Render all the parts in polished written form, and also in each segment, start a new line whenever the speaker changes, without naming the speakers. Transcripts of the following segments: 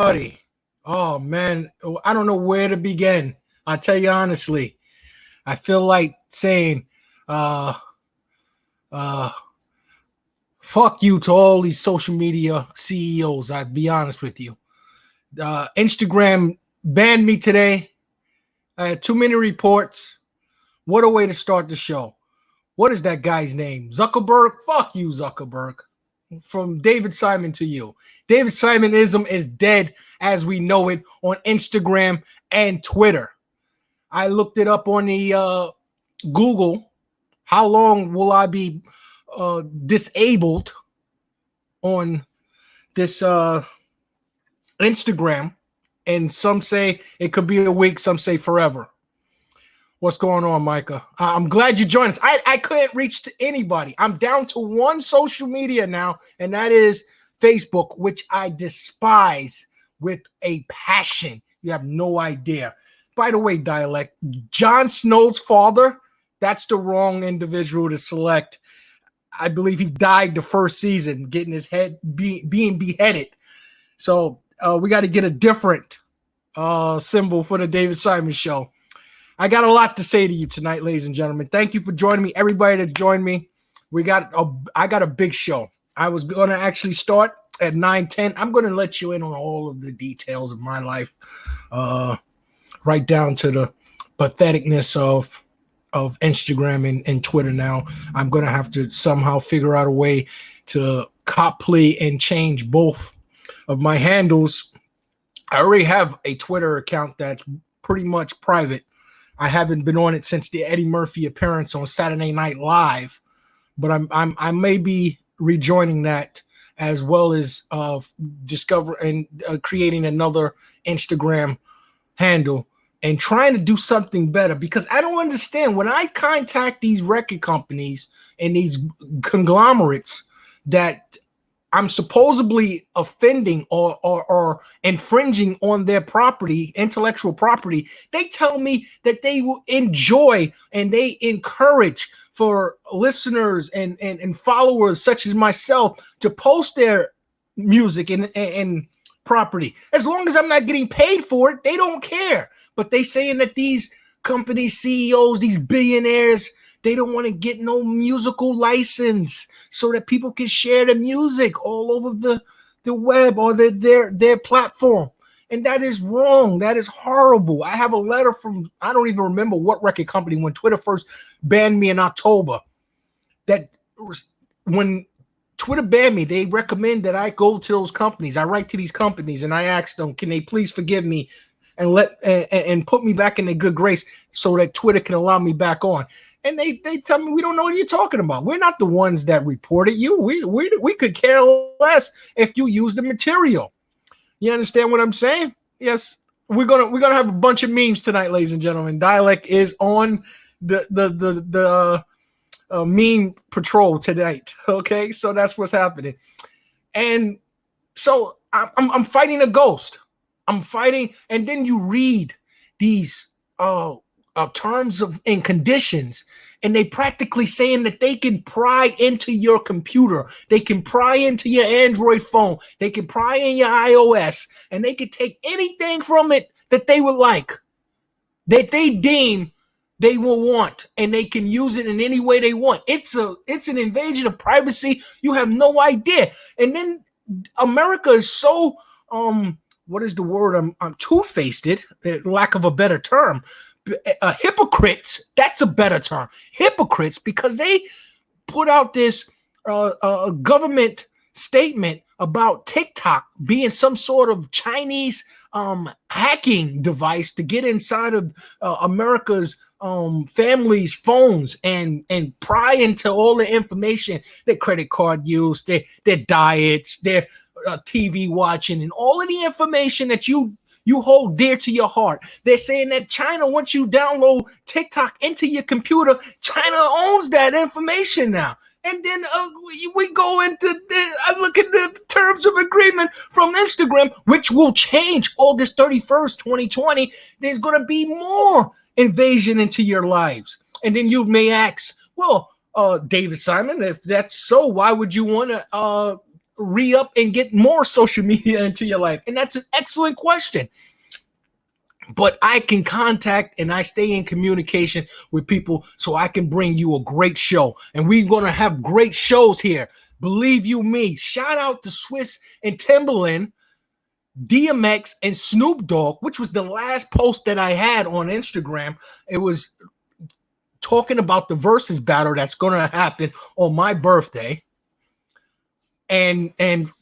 Buddy. Oh man, I don't know where to begin. I'll tell you honestly. I feel like saying uh uh fuck you to all these social media CEOs. I'd be honest with you. Instagram banned me today. I had too many reports. What a way to start the show. What is that guy's name? Zuckerberg? Fuck you, Zuckerberg. From David Simon to you. David Simonism is dead as we know it on Instagram and Twitter. I looked it up on the Google. How long will I be disabled on this Instagram? And some say it could be a week, some say forever. What's going on, Micah? I'm glad you joined us. I couldn't reach to anybody. I'm down to one social media now, and that is Facebook, which I despise with a passion. You have no idea. By the way, Dialect, Jon Snow's father, that's the wrong individual to select. I believe he died the first season, getting his head being beheaded. So we got to get a different symbol for the David Simon Show. I got a lot to say to you tonight, ladies and gentlemen. Thank you for joining me. Everybody that joined me, I got a big show. I was going to actually start at 9:10. I'm going to let you in on all of the details of my life, right down to the patheticness of Instagram and Twitter. Now I'm going to have to somehow figure out a way to copy and change both of my handles. I already have a Twitter account that's pretty much private. I haven't been on it since the Eddie Murphy appearance on Saturday Night Live, but I may be rejoining that, as well as discovering and creating another Instagram handle and trying to do something better, because I don't understand when I contact these record companies and these conglomerates that I'm supposedly offending or infringing on their property, intellectual property. They tell me that they will enjoy and they encourage for listeners and followers such as myself to post their music and property. As long as I'm not getting paid for it, they don't care. But they saying that these company CEOs, these billionaires, they don't want to get no musical license so that people can share the music all over the web or their platform. And that is wrong. That is horrible. I have a letter from, I don't even remember what record company, when Twitter first banned me in October, that when Twitter banned me, they recommend that I go to those companies. I write to these companies and I ask them, can they please forgive me and put me back in their good grace so that Twitter can allow me back on. And they tell me, we don't know what you're talking about. We're not the ones that reported you. We could care less if you use the material. You understand what I'm saying? Yes. We're gonna have a bunch of memes tonight, ladies and gentlemen. Dialect is on the meme patrol tonight. Okay, so that's what's happening. And so I'm fighting a ghost. I'm fighting, and then you read these terms and conditions, and they practically saying that they can pry into your computer, they can pry into your Android phone, they can pry in your iOS, and they can take anything from it that they would like, that they deem they will want, and they can use it in any way they want. It's an invasion of privacy. You have no idea. And then America is so what is the word? I'm two-faced, lack of a better term. Hypocrites, that's a better term. Hypocrites, because they put out this government statement about TikTok being some sort of Chinese hacking device to get inside of America's families' phones and pry into all the information, their credit card use, their diets, their TV watching, and all of the information that you hold dear to your heart. They're saying that China, once you download TikTok into your computer, China owns that information now. And then we go into, I look at the terms of agreement from Instagram, which will change August 31st, 2020. There's going to be more invasion into your lives. And then you may ask, well, David Simon, if that's so, why would you want to re-up and get more social media into your life? And that's an excellent question. But I can contact and I stay in communication with people so I can bring you a great show. And we're going to have great shows here. Believe you me. Shout out to Swiss and Timberland, DMX, and Snoop Dogg, which was the last post that I had on Instagram. It was talking about the versus battle that's going to happen on my birthday. And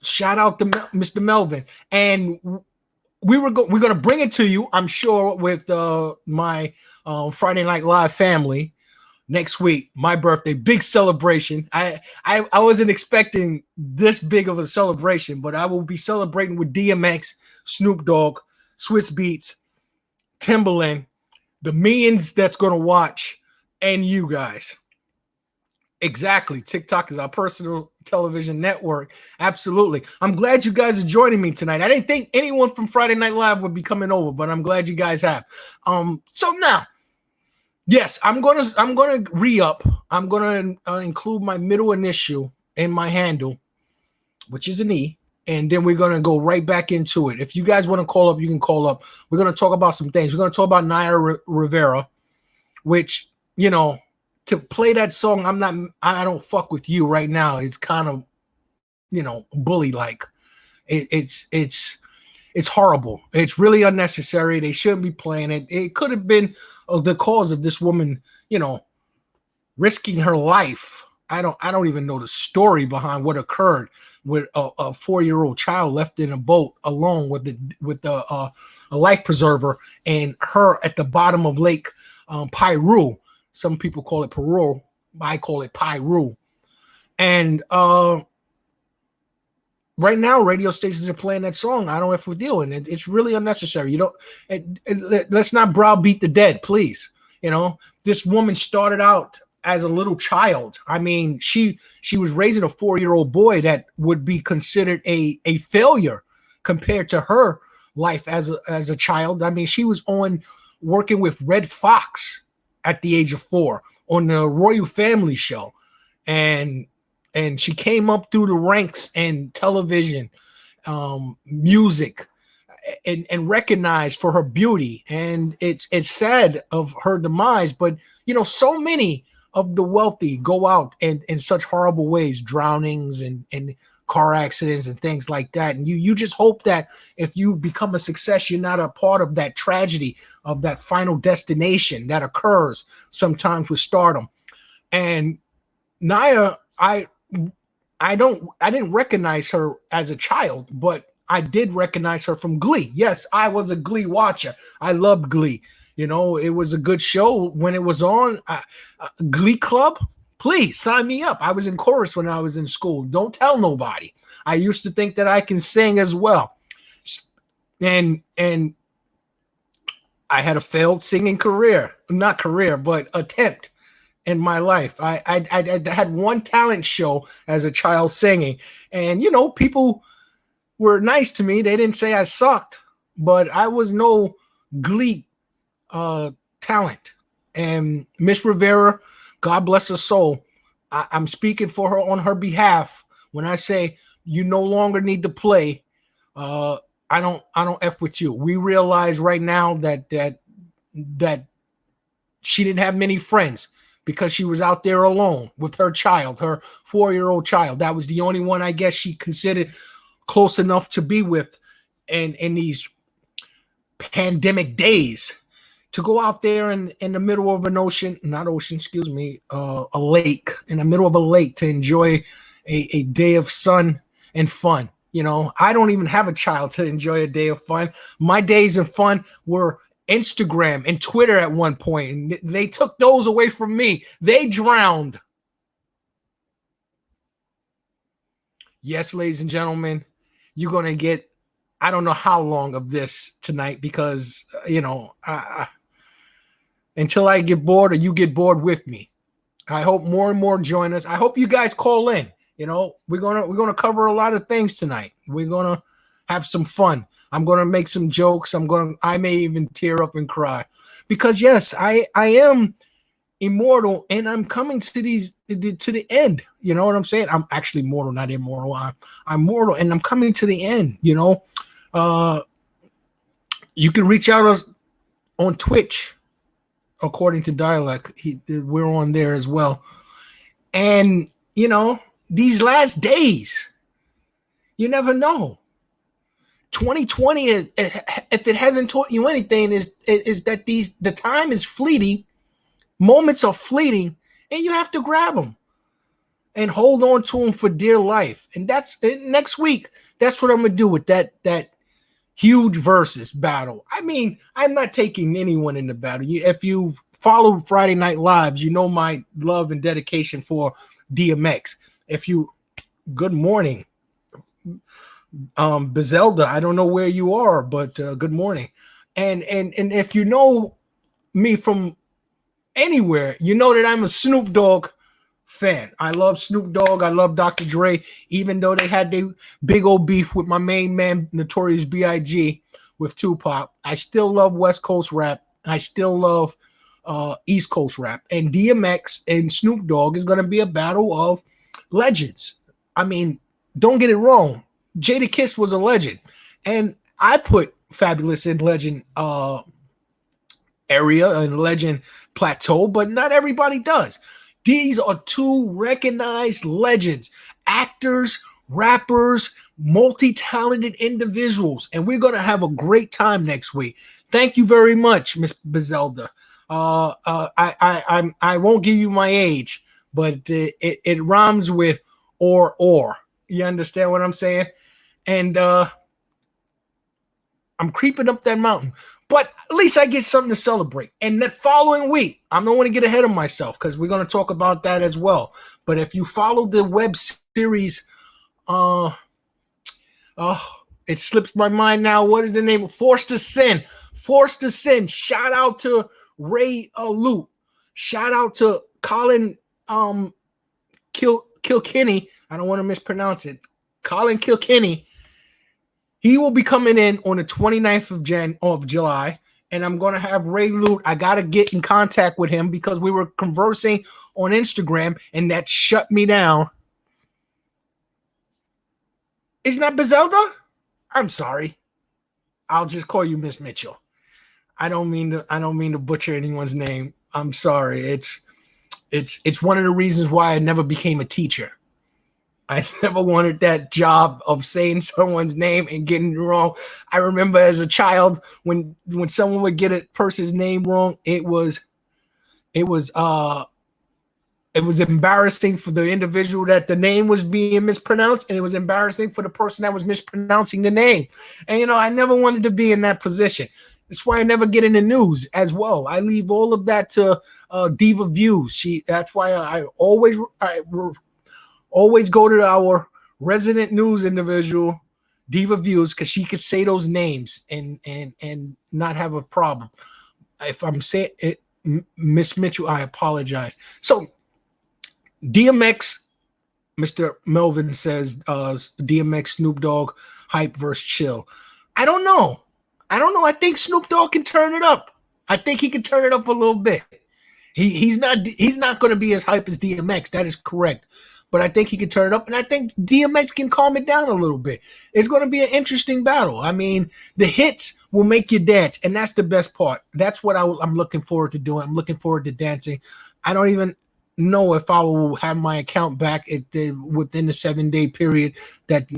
shout out to Mr. Melvin. And we're going to bring it to you, I'm sure, with my Friday Night Live family next week. My birthday, big celebration. I wasn't expecting this big of a celebration, but I will be celebrating with DMX, Snoop Dogg, Swiss Beats, Timberland, the millions that's going to watch, and you guys. Exactly. TikTok is our personal television network. Absolutely. I'm glad you guys are joining me tonight. I didn't think anyone from Friday Night Live would be coming over, but I'm glad you guys have. So now, yes, I'm gonna re-up. I'm gonna include my middle initial in my handle, which is an E, and then we're gonna go right back into it. If you guys want to call up, you can call up. We're gonna talk about some things. We're gonna talk about Naya Rivera, which, you know, to play that song, I don't fuck with you right now. It's kind of, you know, bully like. It's horrible. It's really unnecessary. They shouldn't be playing it. It could have been the cause of this woman, you know, risking her life. I don't even know the story behind what occurred with a 4-year-old child left in a boat alone with a life preserver and her at the bottom of Lake Piru. Some people call it Peru. I call it Piru. And right now, radio stations are playing that song. I don't F with you, and it's really unnecessary. You don't. Let's not browbeat the dead, please. You know, this woman started out as a little child. I mean, she was raising a 4-year-old boy that would be considered a failure compared to her life as a child. I mean, she was working with Red Fox at the age of 4 on the Royal Family Show, and she came up through the ranks in television, music, and recognized for her beauty. And it's sad of her demise, but you know, so many of the wealthy go out in such horrible ways, drownings and car accidents and things like that. And you just hope that if you become a success, you're not a part of that tragedy of that final destination that occurs sometimes with stardom. And Naya, I didn't recognize her as a child, but I did recognize her from Glee. Yes, I was a Glee watcher. I loved Glee. You know, it was a good show when it was on. Glee Club, please sign me up. I was in chorus when I was in school. Don't tell nobody. I used to think that I can sing as well. And I had a failed singing career. Not career, but attempt in my life. I had one talent show as a child singing. And, you know, people were nice to me. They didn't say I sucked, but I was no Glee talent. And Miss Rivera, God bless her soul, I'm speaking for her on her behalf when I say you no longer need to play. I don't F with you. We realize right now that she didn't have many friends because she was out there alone with her child, her 4-year-old child. That was the only one I guess she considered close enough to be with in these pandemic days. To go out there in the middle of a lake, in the middle of a lake to enjoy a day of sun and fun. You know, I don't even have a child to enjoy a day of fun. My days of fun were Instagram and Twitter at one point, and they took those away from me. They drowned. Yes, ladies and gentlemen, you're going to get, I don't know how long of this tonight because, you know, until I get bored or you get bored with me. I hope more and more join us. I hope you guys call in. You know, we're gonna cover a lot of things tonight. We're gonna have some fun. I'm gonna make some jokes. I may even tear up and cry. Because yes, I am immortal, and I'm coming to the end. You know what I'm saying? I'm actually mortal, not immortal. I'm mortal, and I'm coming to the end. You know, you can reach out on Twitch, according to Dialect. We're on there as well, and you know, these last days, you never know. 2020, if it hasn't taught you anything, is that the time is fleeting, moments are fleeting, and you have to grab them and hold on to them for dear life. And that's next week. That's what I'm gonna do with that huge versus battle. I mean, I'm not taking anyone in the battle. If you've followed Friday Night Lives, you know my love and dedication for DMX. Good morning. Bezelda, I don't know where you are, but good morning. And if you know me from anywhere, you know that I'm a Snoop Dogg fan. I love Snoop Dogg. I love Dr. Dre, even though they had their big old beef with my main man, Notorious B.I.G. with Tupac. I still love West Coast rap. I still love East Coast rap. And DMX and Snoop Dogg is going to be a battle of legends. I mean, don't get it wrong. Jada Kiss was a legend, and I put Fabulous in legend area and legend plateau, but not everybody does. These are two recognized legends, actors, rappers, multi-talented individuals, and we're gonna have a great time next week. Thank you very much, Miss Bezelda. I won't give you my age, but it rhymes with or. You understand what I'm saying? And I'm creeping up that mountain, but at least I get something to celebrate. And the following week, I don't want to get ahead of myself because we're going to talk about that as well. But if you follow the web series, it slips my mind now. What is the name? Forced to Sin. Forced to Sin. Shout out to Ray Luke. Shout out to Colin Kilkenny. I don't want to mispronounce it. Colin Kilkenny. He will be coming in on the 29th of July, and I'm going to have Ray Luke. I got to get in contact with him because we were conversing on Instagram, and that shut me down. Isn't that Bezelda? I'm sorry. I'll just call you Miss Mitchell. I don't mean to butcher anyone's name. I'm sorry. It's one of the reasons why I never became a teacher. I never wanted that job of saying someone's name and getting it wrong. I remember as a child when someone would get a person's name wrong, it was embarrassing for the individual that the name was being mispronounced, and it was embarrassing for the person that was mispronouncing the name. And I never wanted to be in that position. That's why I never get in the news as well. I leave all of that to Diva Views. That's why I always go to our resident news individual, Diva Views, because she could say those names and not have a problem. If I'm saying it, Miss Mitchell, I apologize. So DMX, Mr. Melvin says, DMX, Snoop Dogg, hype versus chill. I don't know. I think Snoop Dogg can turn it up. I think he can turn it up a little bit. He's not going to be as hype as DMX. That is correct. But I think he can turn it up, and I think DMX can calm it down a little bit. It's going to be an interesting battle. I mean, the hits will make you dance, and that's the best part. That's what I'm looking forward to doing. I'm looking forward to dancing. I don't even know if I will have my account back within the 7-day period that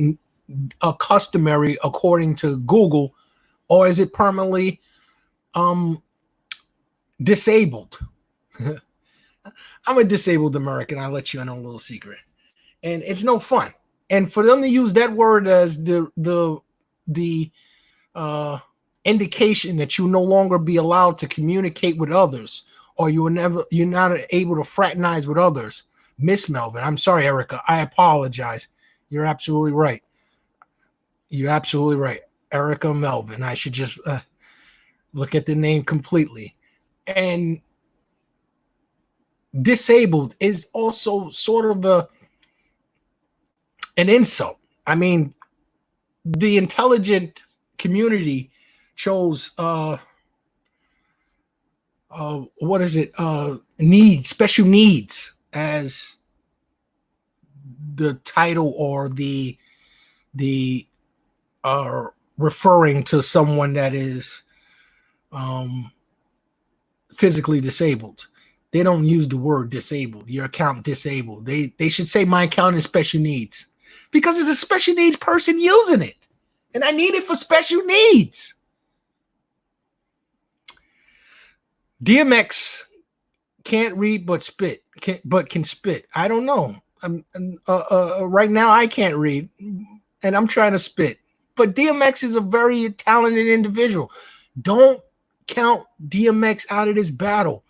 customary according to Google, or is it permanently disabled? I'm a disabled American. I'll let you in on a little secret. And it's no fun. And for them to use that word as the indication that you'll no longer be allowed to communicate with others, or you're not able to fraternize with others. Miss Melvin, I'm sorry, Erica. I apologize. You're absolutely right. You're absolutely right. Erica Melvin. I should just look at the name completely. And disabled is also sort of an insult. I mean, the intelligent community chose what is it? Needs, special needs as the title or the referring to someone that is physically disabled. They don't use the word disabled. Your account disabled. They should say my account is special needs because it's a special needs person using it, and I need it for special needs. DMX can't read but spit, can spit. I don't know. Right now I can't read, and I'm trying to spit. But DMX is a very talented individual. Don't count DMX out of this battle.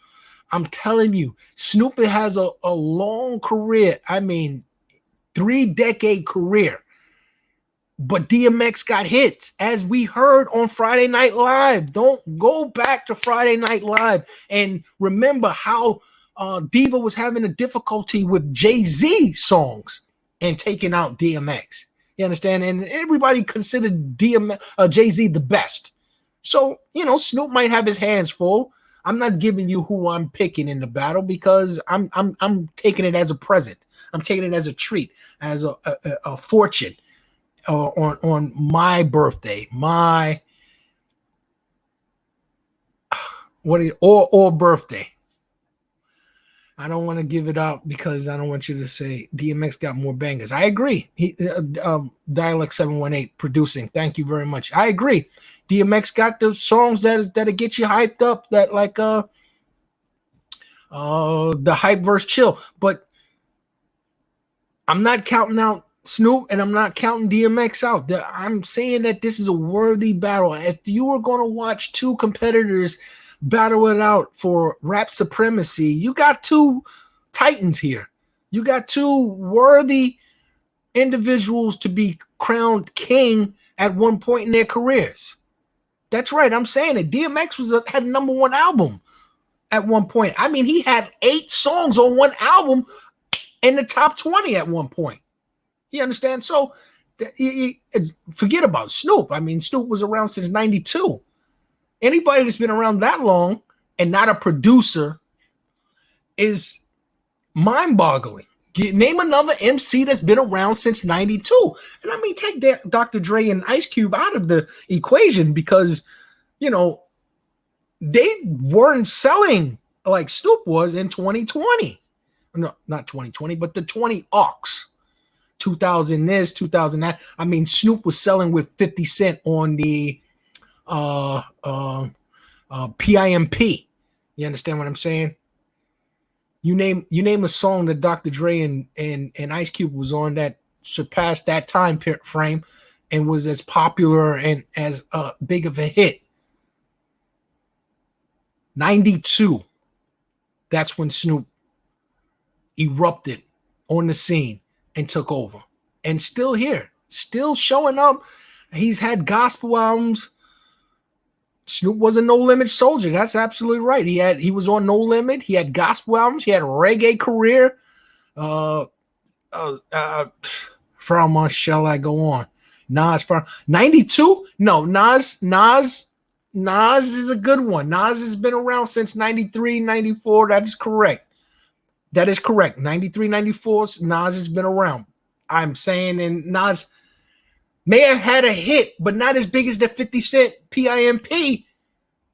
I'm telling you, Snoop has a long career. I mean, 3-decade career. But DMX got hits, as we heard on Friday Night Live. Don't go back to Friday Night Live and remember how Diva was having a difficulty with Jay-Z songs and taking out DMX. You understand? And everybody considered Jay-Z the best. So, Snoop might have his hands full. I'm not giving you who I'm picking in the battle because I'm taking it as a present. I'm taking it as a treat, as a fortune on my birthday, or birthday. I don't want to give it up because I don't want you to say DMX got more bangers. I agree. Dialect 718 producing. Thank you very much. I agree. DMX got those songs that'll get you hyped up. That like the hype verse chill. But I'm not counting out Snoop and I'm not counting DMX out. I'm saying that this is a worthy battle. If you were going to watch two competitors battle it out for rap supremacy, you got two titans here. You got two worthy individuals to be crowned king at one point in their careers. That's right. I'm saying it. DMX had a number one album at one point. I mean, he had 8 songs on one album in the top 20 at one point. You understand? So forget about Snoop. I mean, Snoop was around since 92. Anybody that's been around that long and not a producer is mind-boggling. Name another MC that's been around since 92. And I mean, take Dr. Dre and Ice Cube out of the equation because, they weren't selling like Snoop was in 2020. No, not 2020, but the 20 aux. 2000 this, 2000 that. I mean, Snoop was selling with 50 Cent on the PIMP. You understand what I'm saying? You name a song that Dr. Dre and Ice Cube was on that surpassed that time frame and was as popular and as big of a hit. 92. That's when Snoop erupted on the scene and took over. And still here, still showing up. He's had gospel albums. Snoop was a No Limit soldier. That's absolutely right. He was on No Limit. He had gospel albums. He had a reggae career. For how much shall I go on? Nas for 92? No, Nas is a good one. Nas has been around since 93, 94. That is correct. 93, 94, Nas has been around. I'm saying, and Nas may have had a hit, but not as big as the 50 Cent PIMP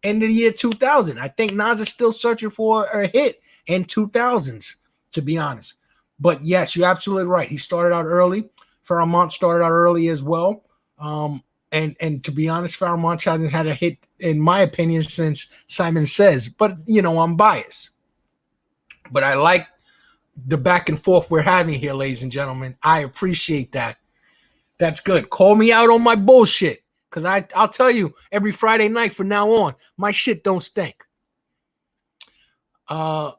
in the year 2000. I think Nas is still searching for a hit in 2000s, to be honest. But yes, you're absolutely right. He started out early. Pharoah started out early as well. And to be honest, Pharoah hasn't had a hit, in my opinion, since Simon Says. But, I'm biased. But I like the back and forth we're having here, ladies and gentlemen. I appreciate that. That's good. Call me out on my bullshit, because I'll tell you every Friday night from now on, my shit don't stink. Come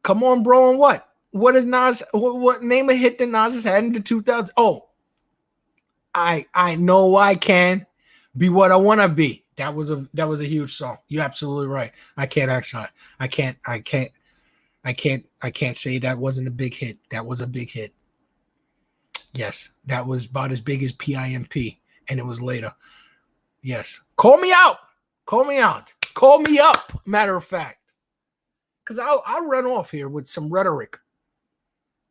on, bro, and what? What is Nas? What name a hit that Nas has had in the 2000s? Oh, I know I can be what I want to be. That was a huge song. You're absolutely right. I can't say that wasn't a big hit. That was a big hit. Yes, that was about as big as PIMP, and it was later. Yes. Call me out. Call me out. Call me up, matter of fact. because I'll run off here with some rhetoric.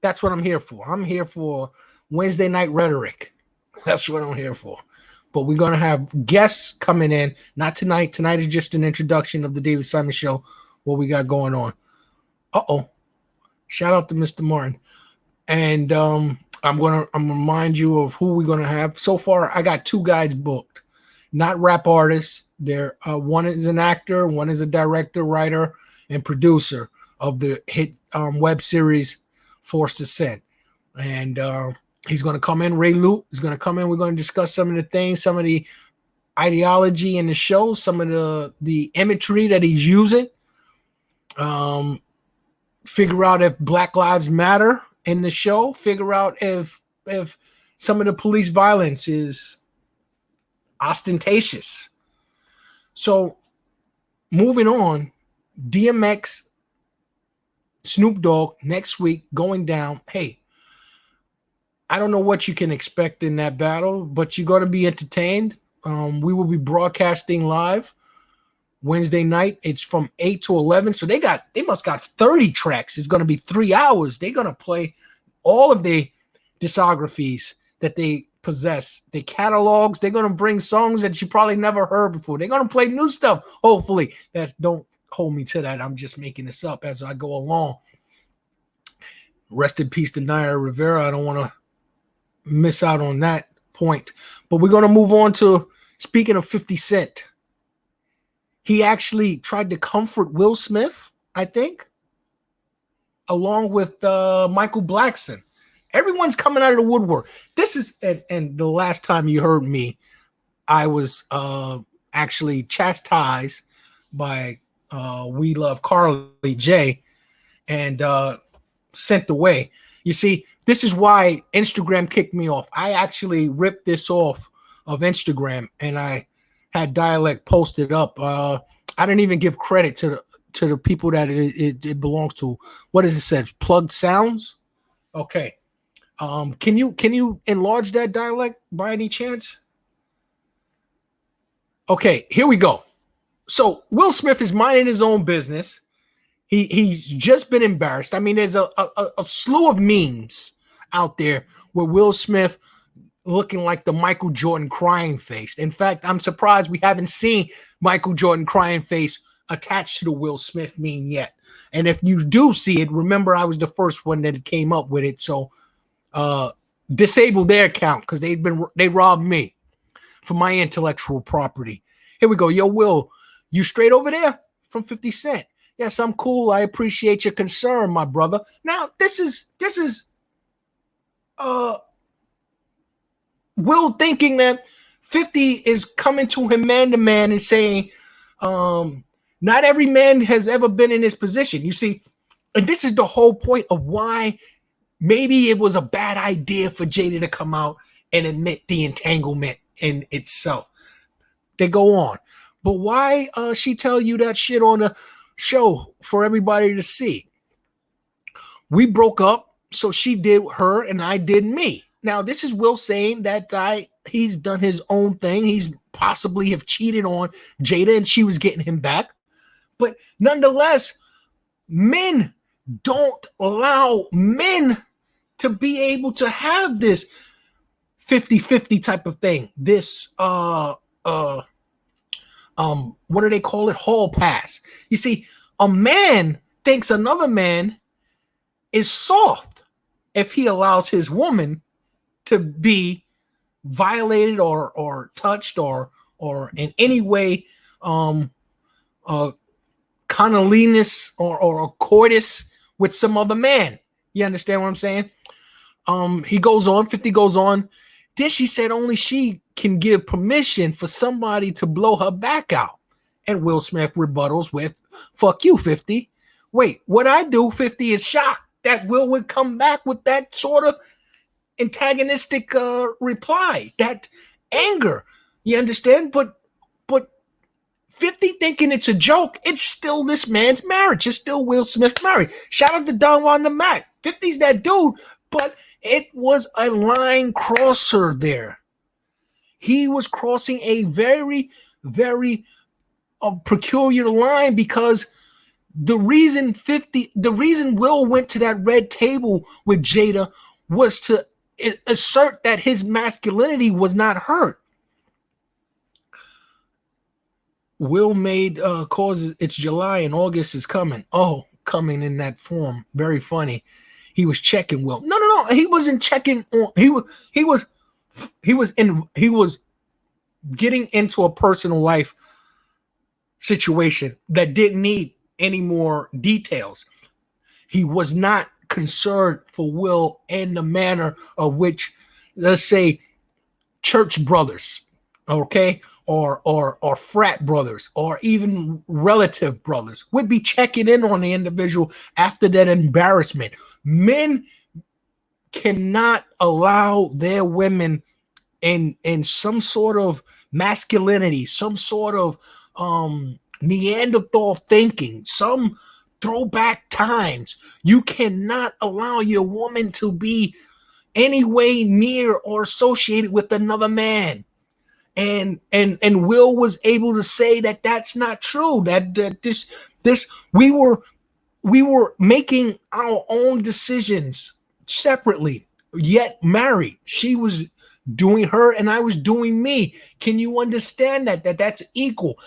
That's what I'm here for. I'm here for Wednesday night rhetoric. That's what I'm here for. But we're going to have guests coming in. Not tonight. Tonight is just an introduction of the David Simon Show, what we got going on. Uh-oh. Shout out to Mr. Martin. And I'm gonna remind you of who we're gonna have. So far, I got 2 guys booked, not rap artists. They're one is an actor, one is a director, writer, and producer of the hit web series Forced Descent. And he's gonna come in. Ray Luke is gonna come in. We're gonna discuss some of the things, some of the ideology in the show, some of the imagery that he's using. Figure out if Black Lives Matter in the show, figure out if some of the police violence is ostentatious. So moving on, DMX, Snoop Dogg next week going down. Hey, I don't know what you can expect in that battle, but you're going to be entertained. We will be broadcasting live Wednesday night. It's from 8 to 11. So they must got 30 tracks. It's going to be 3 hours. They're going to play all of the discographies that they possess, the catalogs. They're going to bring songs that you probably never heard before. They're going to play new stuff, hopefully. Don't hold me to that. I'm just making this up as I go along. Rest in peace to Naya Rivera. I don't want to miss out on that point. But we're going to move on to, speaking of 50 Cent. He actually tried to comfort Will Smith, I think, along with Michael Blackson. Everyone's coming out of the woodwork. This is, and the last time you heard me, I was actually chastised by We Love Carly J and sent away. You see, this is why Instagram kicked me off. I actually ripped this off of Instagram, and I had Dialect posted up. I didn't even give credit to the people that it belongs to. What does it say? Plugged sounds. Okay. Can you enlarge that, Dialect, by any chance? Okay, here we go. So Will Smith is minding his own business. He's just been embarrassed. I mean, there's a slew of memes out there where Will Smith looking like the Michael Jordan crying face. In fact, I'm surprised we haven't seen Michael Jordan crying face attached to the Will Smith meme yet. And if you do see it, remember I was the first one that came up with it. So disable their account because they robbed me for my intellectual property. Here we go. Yo, Will, you straight over there from 50 Cent? Yes, I'm cool. I appreciate your concern, my brother. Now, this is Will thinking that 50 is coming to him man to man and saying, not every man has ever been in this position. You see, and this is the whole point of why maybe it was a bad idea for Jada to come out and admit the entanglement in itself. They go on. But why she tell you that shit on the show for everybody to see? We broke up, so she did her and I did me. Now, this is Will saying that he's done his own thing. He's possibly have cheated on Jada and she was getting him back. But nonetheless, men don't allow men to be able to have this 50-50 type of thing. This what do they call it? Hall pass. You see, a man thinks another man is soft if he allows his woman to be violated or touched or in any way connoliness or a coitus with some other man. You understand what I'm saying? He goes on, 50 goes on. Then she said only she can give permission for somebody to blow her back out. And Will Smith rebuttals with, fuck you, 50. Wait, what I do, 50, is shocked that Will would come back with that sort of antagonistic reply, that anger. You understand? But 50 thinking it's a joke, it's still this man's marriage. It's still Will Smith's marriage. Shout out to Don Juan the Mac. 50's that dude, but it was a line crosser there. He was crossing a very, very peculiar line because The reason Will went to that red table with Jada was to assert that his masculinity was not hurt. Will made causes. It's July and August is coming. Oh, coming in that form. Very funny. He was checking Will. No. He wasn't checking on. He was getting into a personal life situation that didn't need any more details. He was not concerned for Will in the manner of which, let's say, church brothers, okay, or frat brothers, or even relative brothers would be checking in on the individual after that embarrassment. Men cannot allow their women in some sort of masculinity, some sort of Neanderthal thinking, some throwback times. You cannot allow your woman to be any way near or associated with another man. And Will was able to say that that's not true. That this we were making our own decisions separately, yet married. She was doing her and I was doing me. Can you understand that that's equal?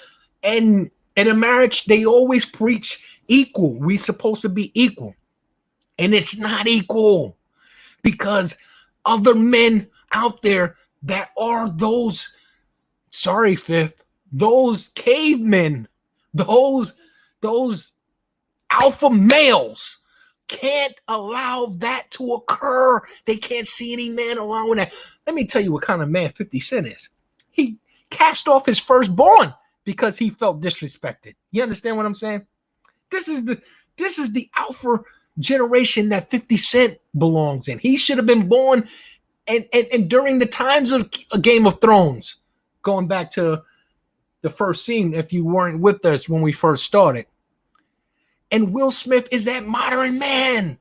And in a marriage, they always preach equal. We're supposed to be equal. And it's not equal, because other men out there that are those, sorry, Fifth, those cavemen, those alpha males can't allow that to occur. They can't see any man allowing that. Let me tell you what kind of man 50 Cent is. He cast off his firstborn because he felt disrespected. You understand what I'm saying? This is the alpha generation that 50 Cent belongs in. He should have been born and during the times of a Game of Thrones, going back to the first scene, if you weren't with us when we first started. And Will Smith is that modern man.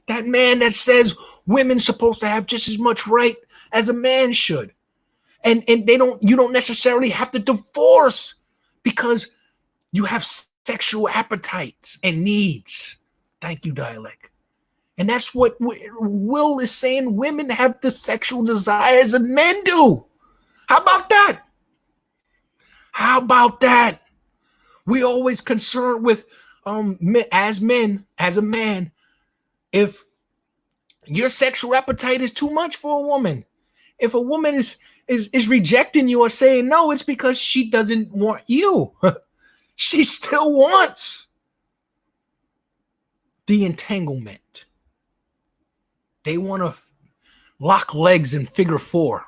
That man that says women's supposed to have just as much right as a man should. And you don't necessarily have to divorce because you have sexual appetites and needs. Thank you, Dialect. And that's what Will is saying. Women have the sexual desires that men do. How about that? How about that? We always concerned with as a man, if your sexual appetite is too much for a woman, if a woman is rejecting you or saying no, it's because she doesn't want you. She still wants the entanglement. They want to lock legs in figure four,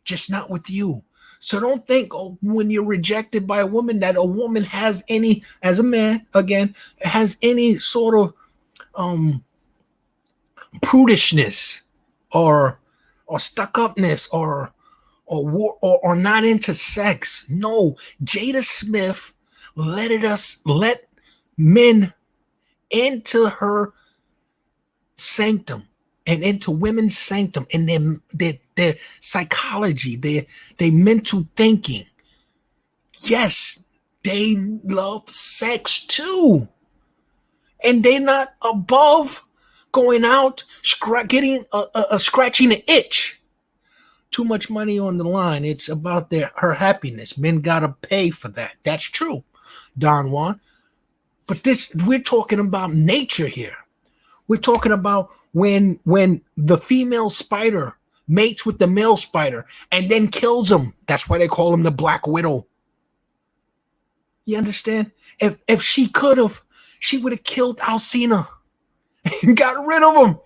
just not with you. So don't think when you're rejected by a woman that a woman has any, as a man, again, has any sort of prudishness or stuck-upness or not into sex. No, Jada Smith let men into her sanctum and into women's sanctum and their psychology, their mental thinking. Yes, they love sex too. And they're not above going out, getting scratching an itch. Too much money on the line. It's about her happiness. Men gotta pay for that. That's true, Don Juan. But we're talking about nature here. We're talking about when the female spider mates with the male spider and then kills him. That's why they call him the Black Widow. You understand? If she could have, she would have killed Alcina and got rid of him,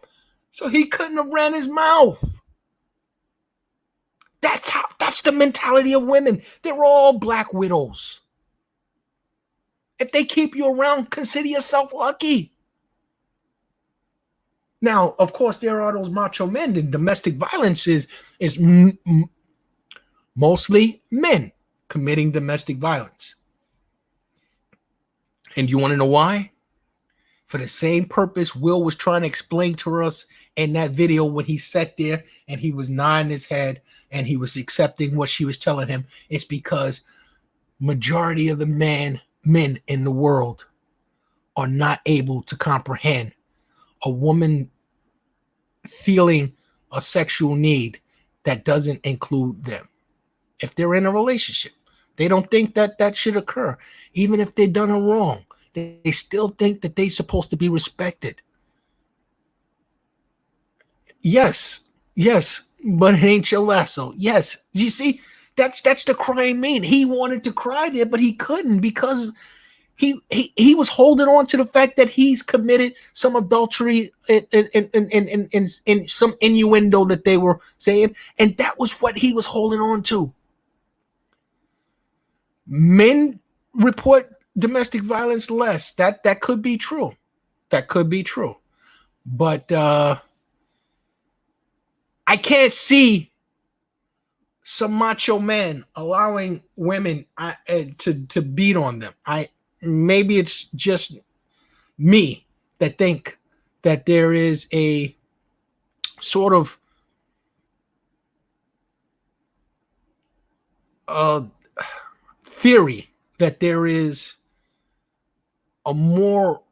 so he couldn't have ran his mouth. That's the mentality of women. They're all Black Widows. If they keep you around, consider yourself lucky. Now, of course, there are those macho men, and domestic violence is mostly men committing domestic violence. And you want to know why? For the same purpose Will was trying to explain to us in that video when he sat there and he was nodding his head and he was accepting what she was telling him. It's because majority of the men in the world are not able to comprehend a woman feeling a sexual need that doesn't include them. If they're in a relationship, they don't think that that should occur. Even if they've done her wrong, they still think that they're supposed to be respected. Yes, yes, but it ain't your lasso. Yes, you see, that's the crying man. He wanted to cry there, but he couldn't because he was holding on to the fact that he's committed some adultery in some innuendo that they were saying, and that was what he was holding on to. Men report domestic violence less. That could be true. That could be true. But I can't see some macho men allowing women to beat on them. Maybe it's just me that think that there is a sort of theory that there is a more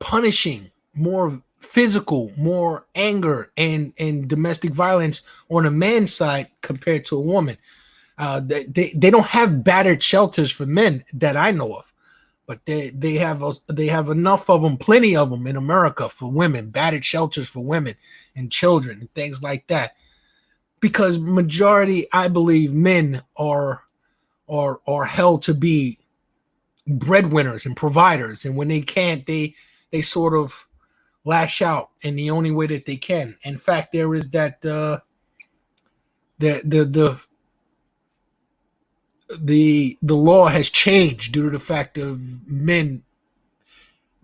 punishing, more physical, more anger and domestic violence on a man's side compared to a woman. They don't have battered shelters for men that I know of, but they have enough of them, plenty of them in America for women, battered shelters for women and children and things like that. Because majority, I believe, men are held to be breadwinners and providers, and when they can't, they sort of lash out in the only way that they can. In fact, there is that the law has changed due to the fact of men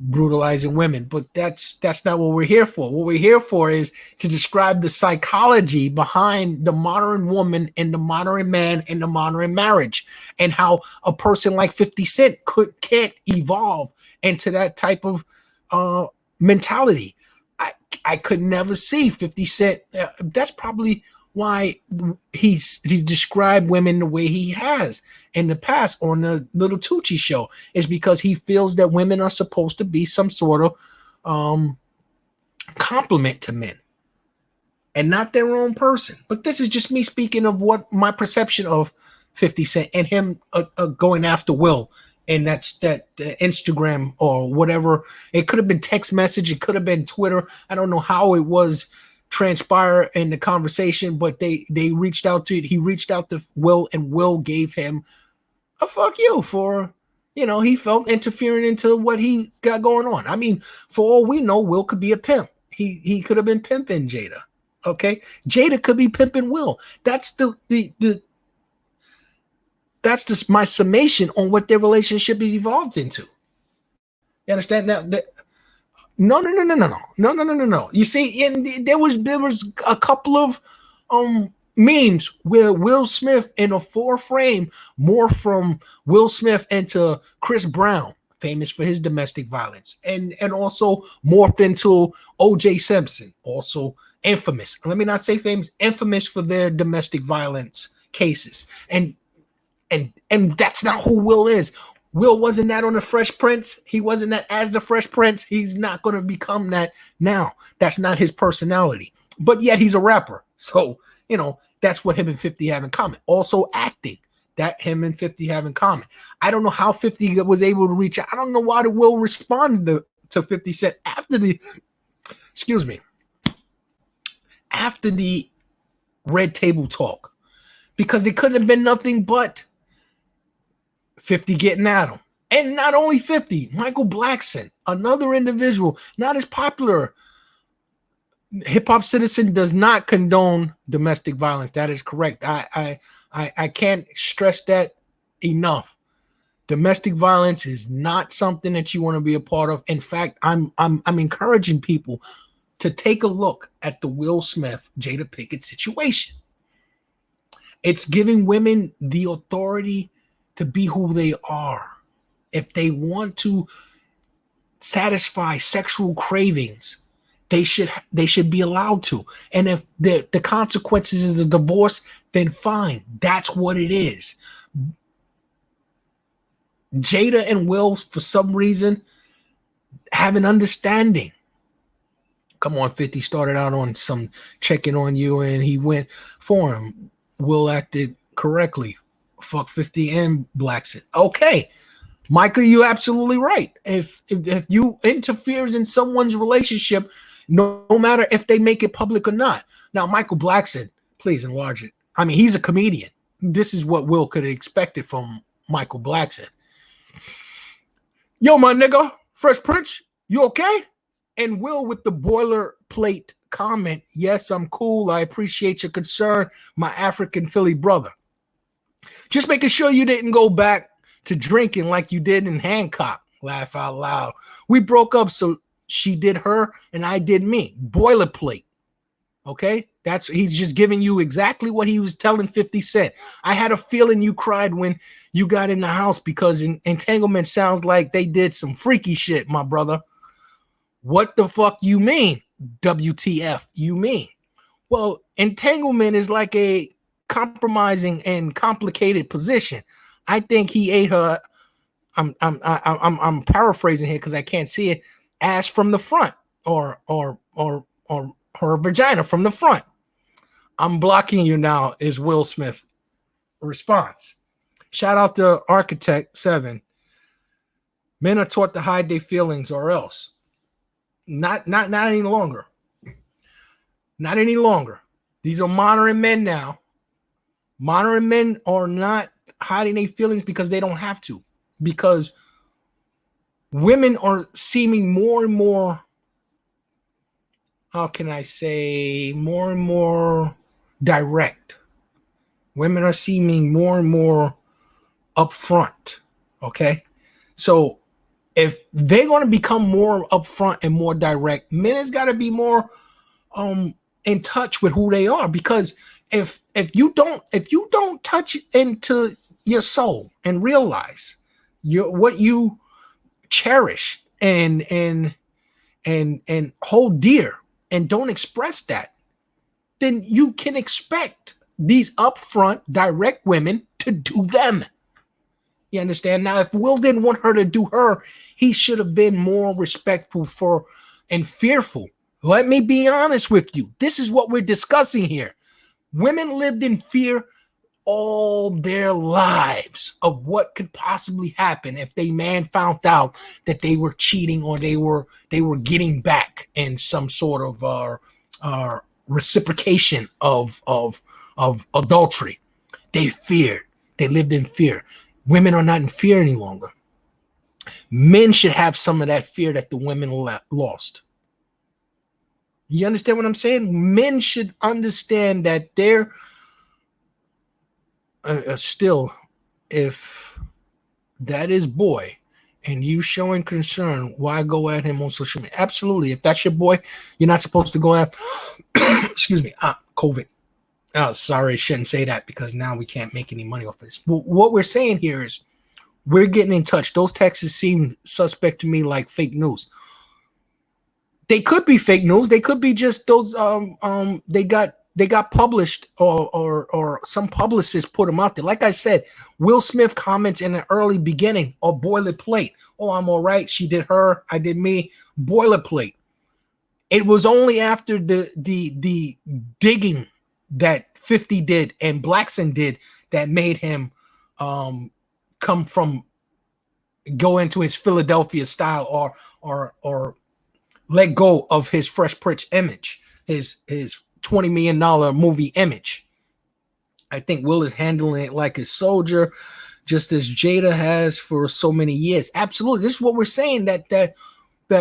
brutalizing women, but that's not what we're here for. What we're here for is to describe the psychology behind the modern woman and the modern man and the modern marriage, and how a person like 50 Cent can't evolve into that type of mentality. I could never see 50 Cent. That's probably why he's described women the way he has in the past on the Little Tucci show, is because he feels that women are supposed to be some sort of compliment to men and not their own person. But this is just me speaking of what my perception of 50 Cent and him going after Will. And that's that Instagram or whatever. It could have been text message. It could have been Twitter. I don't know how it was transpire in the conversation, but they reached out to it. He reached out to Will, and Will gave him a fuck you for, he felt interfering into what he's got going on. I mean, for all we know, Will could be a pimp. He could have been pimping Jada. Okay, Jada could be pimping Will. That's that's just my summation on what their relationship is evolved into. You understand now? No. You see, and there was a couple of memes where Will Smith in a 4-frame morphed from Will Smith into Chris Brown, famous for his domestic violence, and also morphed into O.J. Simpson, also infamous. Let me not say famous, infamous for their domestic violence cases. And that's not who Will is. Will wasn't that on the Fresh Prince. He wasn't that as the Fresh Prince. He's not going to become that now. That's not his personality. But yet he's a rapper. So, that's what him and 50 have in common. Also acting. That him and 50 have in common. I don't know how 50 was able to reach out. I don't know why the Will responded to 50 Cent after the Red Table Talk. Because there couldn't have been nothing but 50 getting at him. And not only 50, Michael Blackson, another individual, not as popular. Hip Hop Citizen does not condone domestic violence. That is correct. I can't stress that enough. Domestic violence is not something that you want to be a part of. In fact, I'm encouraging people to take a look at the Will Smith, Jada Pinkett situation. It's giving women the authority to be who they are. If they want to satisfy sexual cravings, they should be allowed to. And if the consequences is a divorce, then fine. That's what it is. Jada and Will, for some reason, have an understanding. Come on, 50 started out on some checking on you, and he went for him. Will acted correctly. Fuck 50 and blacks it. Okay, Michael, you're absolutely right. If you interferes in someone's relationship, no matter if they make it public or not. Now, Michael Blackson, please enlarge it. I mean, he's a comedian. This is what Will could have expected from Michael Blackson. Yo, my nigga, Fresh Prince, you okay? And Will with the boilerplate comment, yes, I'm cool. I appreciate your concern, my African Philly brother. Just making sure you didn't go back to drinking like you did in Hancock. Laugh out loud. We broke up, so she did her and I did me. Boilerplate. Okay? He's just giving you exactly what he was telling 50 Cent. I had a feeling you cried when you got in the house because entanglement sounds like they did some freaky shit, my brother. What the fuck you mean? WTF you mean? Well, entanglement is like a compromising and complicated position. I think he ate her. I'm paraphrasing here because I can't see it. Ass from the front, or her vagina from the front. I'm blocking you now. Is Will Smith response? Shout out to Architect 7. Men are taught to hide their feelings, or else. Not any longer. Not any longer. These are modern men now. Modern men are not hiding their feelings because they don't have to. Because women are seeming more and more, how can I say, more and more direct. Women are seeming more and more upfront. Okay? So if they're going to become more upfront and more direct, men has got to be more in touch with who they are. Because if you don't touch into your soul and realize what you cherish and hold dear and don't express that, then you can expect these upfront direct women to do them. You understand? Now, if Will didn't want her to do her, he should have been more respectful and fearful. Let me be honest with you. This is what we're discussing here. Women lived in fear all their lives of what could possibly happen if they man found out that they were cheating or they were getting back in some sort of reciprocation of adultery. They feared. They lived in fear. Women are not in fear any longer. Men should have some of that fear that the women lost. You understand what I'm saying? Men should understand that they're still, if that is boy and you showing concern, why go at him on social media? Absolutely. If that's your boy, you're not supposed to go at, excuse me, COVID. Oh, sorry, shouldn't say that because now we can't make any money off this. But what we're saying here is we're getting in touch. Those texts seem suspect to me, like fake news. They could be fake news. They could be just those they got published or some publicist put them out there. Like I said, Will Smith comments in the early beginning are boilerplate. Oh, I'm all right. She did her. I did me. Boilerplate. It was only after the digging that 50 did and Blackson did that made him go into his Philadelphia style or let go of his Fresh Prince image, his $20 million movie image. I think Will is handling it like a soldier, just as Jada has for so many years. Absolutely. This is what we're saying, that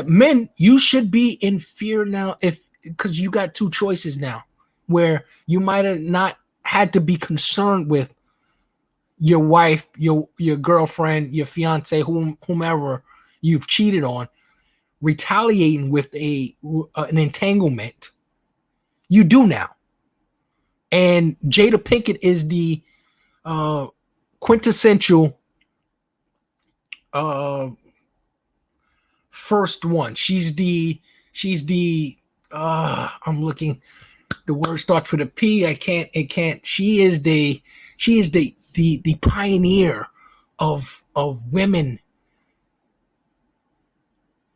men, you should be in fear now because you got two choices now where you might have not had to be concerned with your wife, your girlfriend, your fiance, whomever you've cheated on, retaliating with an entanglement. You do now. And Jada Pinkett is the quintessential first one. She's the I'm looking, the word starts with a P. She is the pioneer of women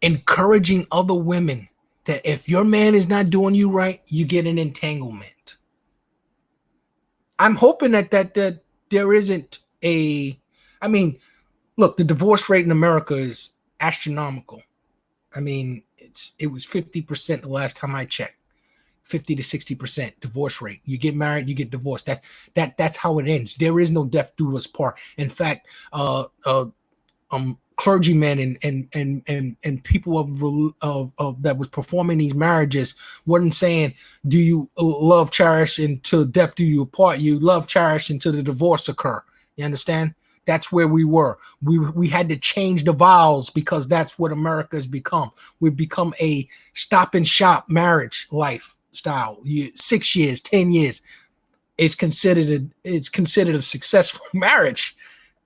encouraging other women that if your man is not doing you right, you get an entanglement. I'm hoping that there isn't a, I mean, look, the divorce rate in America is astronomical. I mean, it was 50% the last time I checked. 50 to 60% divorce rate. You get married, you get divorced. That's how it ends. There is no death do us part. In fact, clergymen and people of that was performing these marriages wasn't saying, do you love, cherish until death do you apart? You love, cherish until the divorce occur. You understand? That's where we were. We had to change the vows because that's what America has become. We've become a stop and shop marriage lifestyle. 6 years, 10 years is considered a successful marriage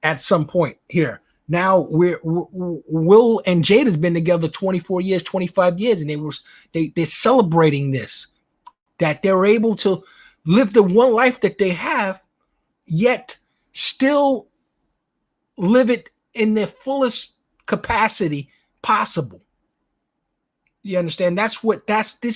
at some point here. Now Will and Jade has been together 24 years, 25 years, and they're celebrating this, that they're able to live the one life that they have, yet still live it in their fullest capacity possible. You understand? This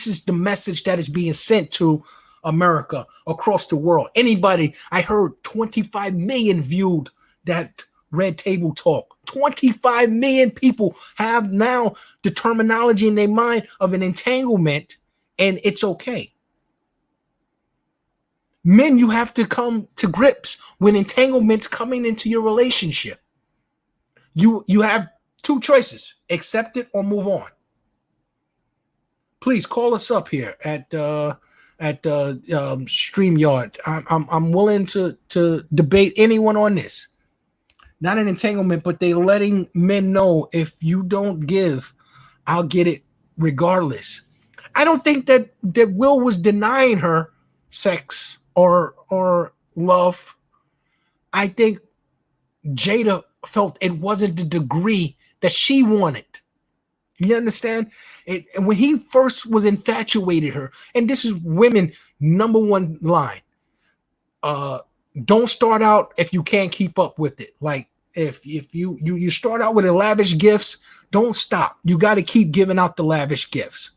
is the message that is being sent to America across the world. Anybody, I heard 25 million viewed that Red Table Talk. 25 million people have now the terminology in their mind of an entanglement, and it's okay. Men, you have to come to grips when entanglement's coming into your relationship. You have two choices: accept it or move on. Please call us up here at StreamYard. I'm willing to debate anyone on this. Not an entanglement, but they letting men know, if you don't give, I'll get it regardless. I don't think that Will was denying her sex or love. I think Jada felt it wasn't the degree that she wanted. You understand? And when he first was infatuated her, and this is women number one line, don't start out if you can't keep up with it. Like if you start out with the lavish gifts, don't stop. You got to keep giving out the lavish gifts.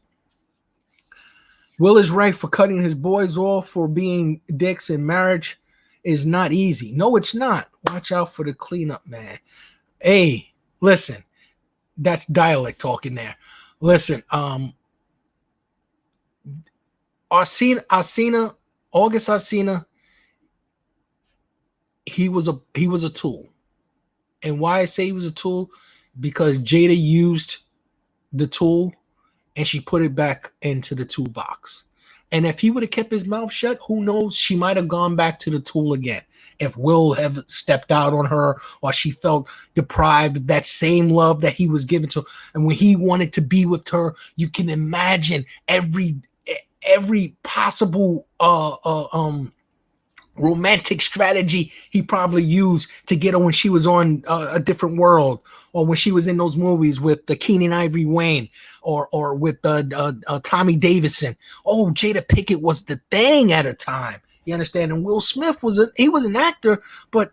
Will is right for cutting his boys off for being dicks in marriage is not easy. No, it's not. Watch out for the cleanup, man. Hey, listen, that's dialect talking there. Listen, August Alsina, he was a tool. And why I say he was a tool? Because Jada used the tool and she put it back into the toolbox. And if he would have kept his mouth shut, who knows? She might have gone back to the tool again. If Will have stepped out on her, or she felt deprived of that same love that he was given to her. And when he wanted to be with her, you can imagine every possible romantic strategy he probably used to get her when she was on A Different World, or when she was in those movies with the Keenan Ivory Wayne, or with Tommy Davidson. Oh, Jada Pinkett was the thing at a time. You understand? And Will Smith was an actor, but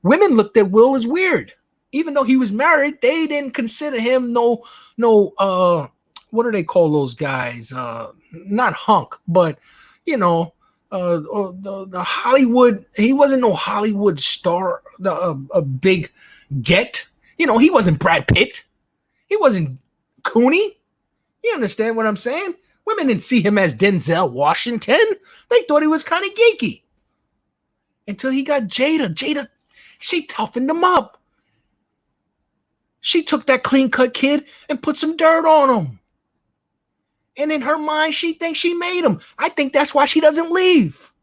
women looked at Will as weird, even though he was married. They didn't consider him no what do they call those guys? Not hunk, but the Hollywood. He wasn't no Hollywood star, a big get. He wasn't Brad Pitt. He wasn't Cooney. You understand what I'm saying? Women didn't see him as Denzel Washington. They thought he was kind of geeky. Until he got Jada. Jada, she toughened him up. She took that clean-cut kid and put some dirt on him. And in her mind, she thinks she made him. I think that's why she doesn't leave.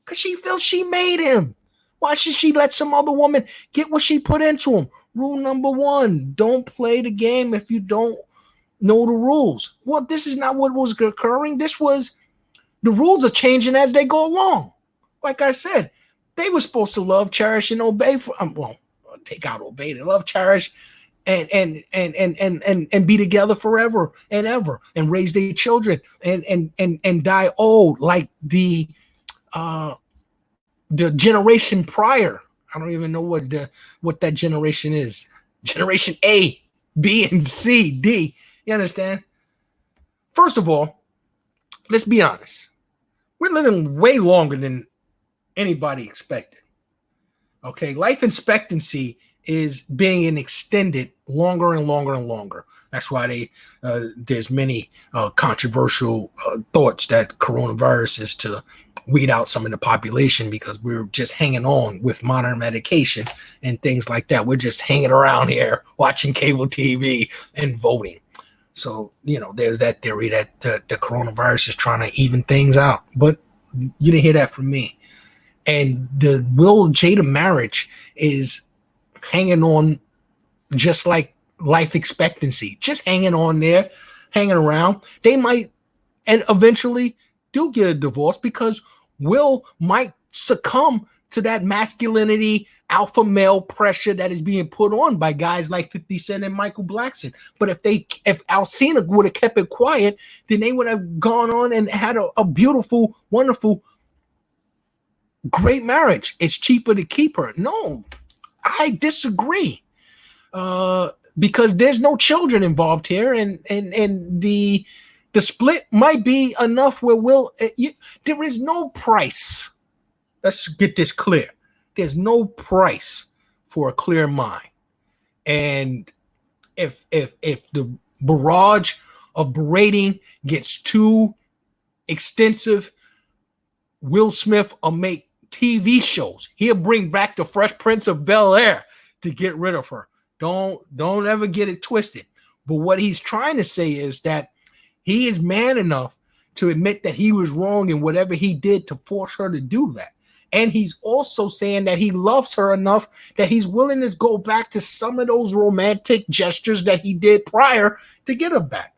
Because she feels she made him. Why should she let some other woman get what she put into him? Rule number 1, don't play the game if you don't know the rules. Well, this is not what was occurring. The rules are changing as they go along. Like I said, they were supposed to love, cherish, and obey. Take out obey. They love, cherish, and be together forever and ever, and raise their children and die old like the generation prior. I don't even know what that generation is. Generation A, B, and C, D. You understand? First of all, let's be honest. We're living way longer than anybody expected. Okay, life expectancy is being extended longer and longer and longer. That's why there's many controversial thoughts that coronavirus is to weed out some of the population, because we're just hanging on with modern medication and things like that. We're just hanging around here watching cable TV and voting. So, there's that theory that the coronavirus is trying to even things out. But you didn't hear that from me. And the Will Jada marriage is hanging on just like life expectancy, just hanging on there, hanging around. They might, and eventually do get a divorce, because Will might succumb to that masculinity, alpha male pressure that is being put on by guys like 50 Cent and Michael Blackson. But if Alcina would have kept it quiet, then they would have gone on and had a beautiful, wonderful, great marriage. It's cheaper to keep her. No, I disagree. Because there's no children involved here, and the split might be enough where there is no price. Let's get this clear. There's no price for a clear mind. And if the barrage of berating gets too extensive, Will Smith will make TV shows. He'll bring back the Fresh Prince of Bel-Air to get rid of her. Don't ever get it twisted. But what he's trying to say is that he is man enough to admit that he was wrong in whatever he did to force her to do that. And he's also saying that he loves her enough that he's willing to go back to some of those romantic gestures that he did prior to get her back.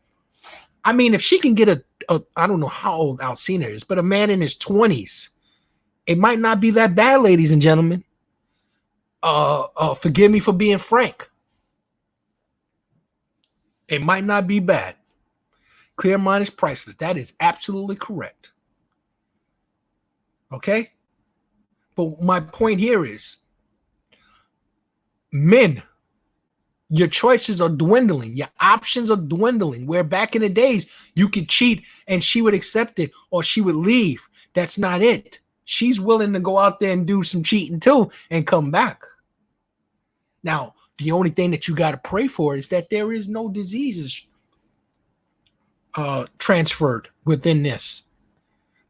I mean, if she can get I don't know how old Alcina is, but a man in his 20s, it might not be that bad, ladies and gentlemen. Forgive me for being frank. It might not be bad. Clear mind is priceless. That is absolutely correct. Okay? But my point here is, men, your choices are dwindling. Your options are dwindling. Where back in the days, you could cheat and she would accept it or she would leave. That's not it. She's willing to go out there and do some cheating too and come back. Now, the only thing that you got to pray for is that there is no diseases transferred within this.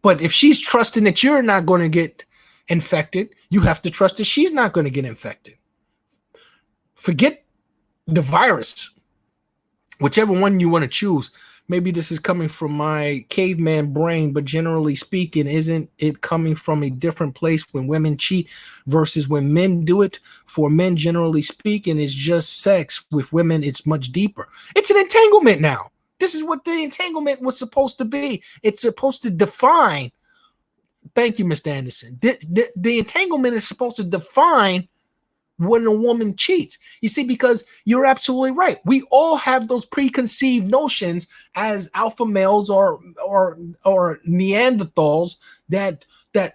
But if she's trusting that you're not going to get infected, you have to trust that she's not going to get infected. Forget the virus, whichever one you want to choose. Maybe this is coming from my caveman brain, but generally speaking, isn't it coming from a different place when women cheat versus when men do it? For men, generally speaking, it's just sex. With women, it's much deeper. It's an entanglement now. This is what the entanglement was supposed to be. It's supposed to define. Thank you, Mr. Anderson. The entanglement is supposed to define when a woman cheats. You see, because you're absolutely right. We all have those preconceived notions as alpha males or Neanderthals that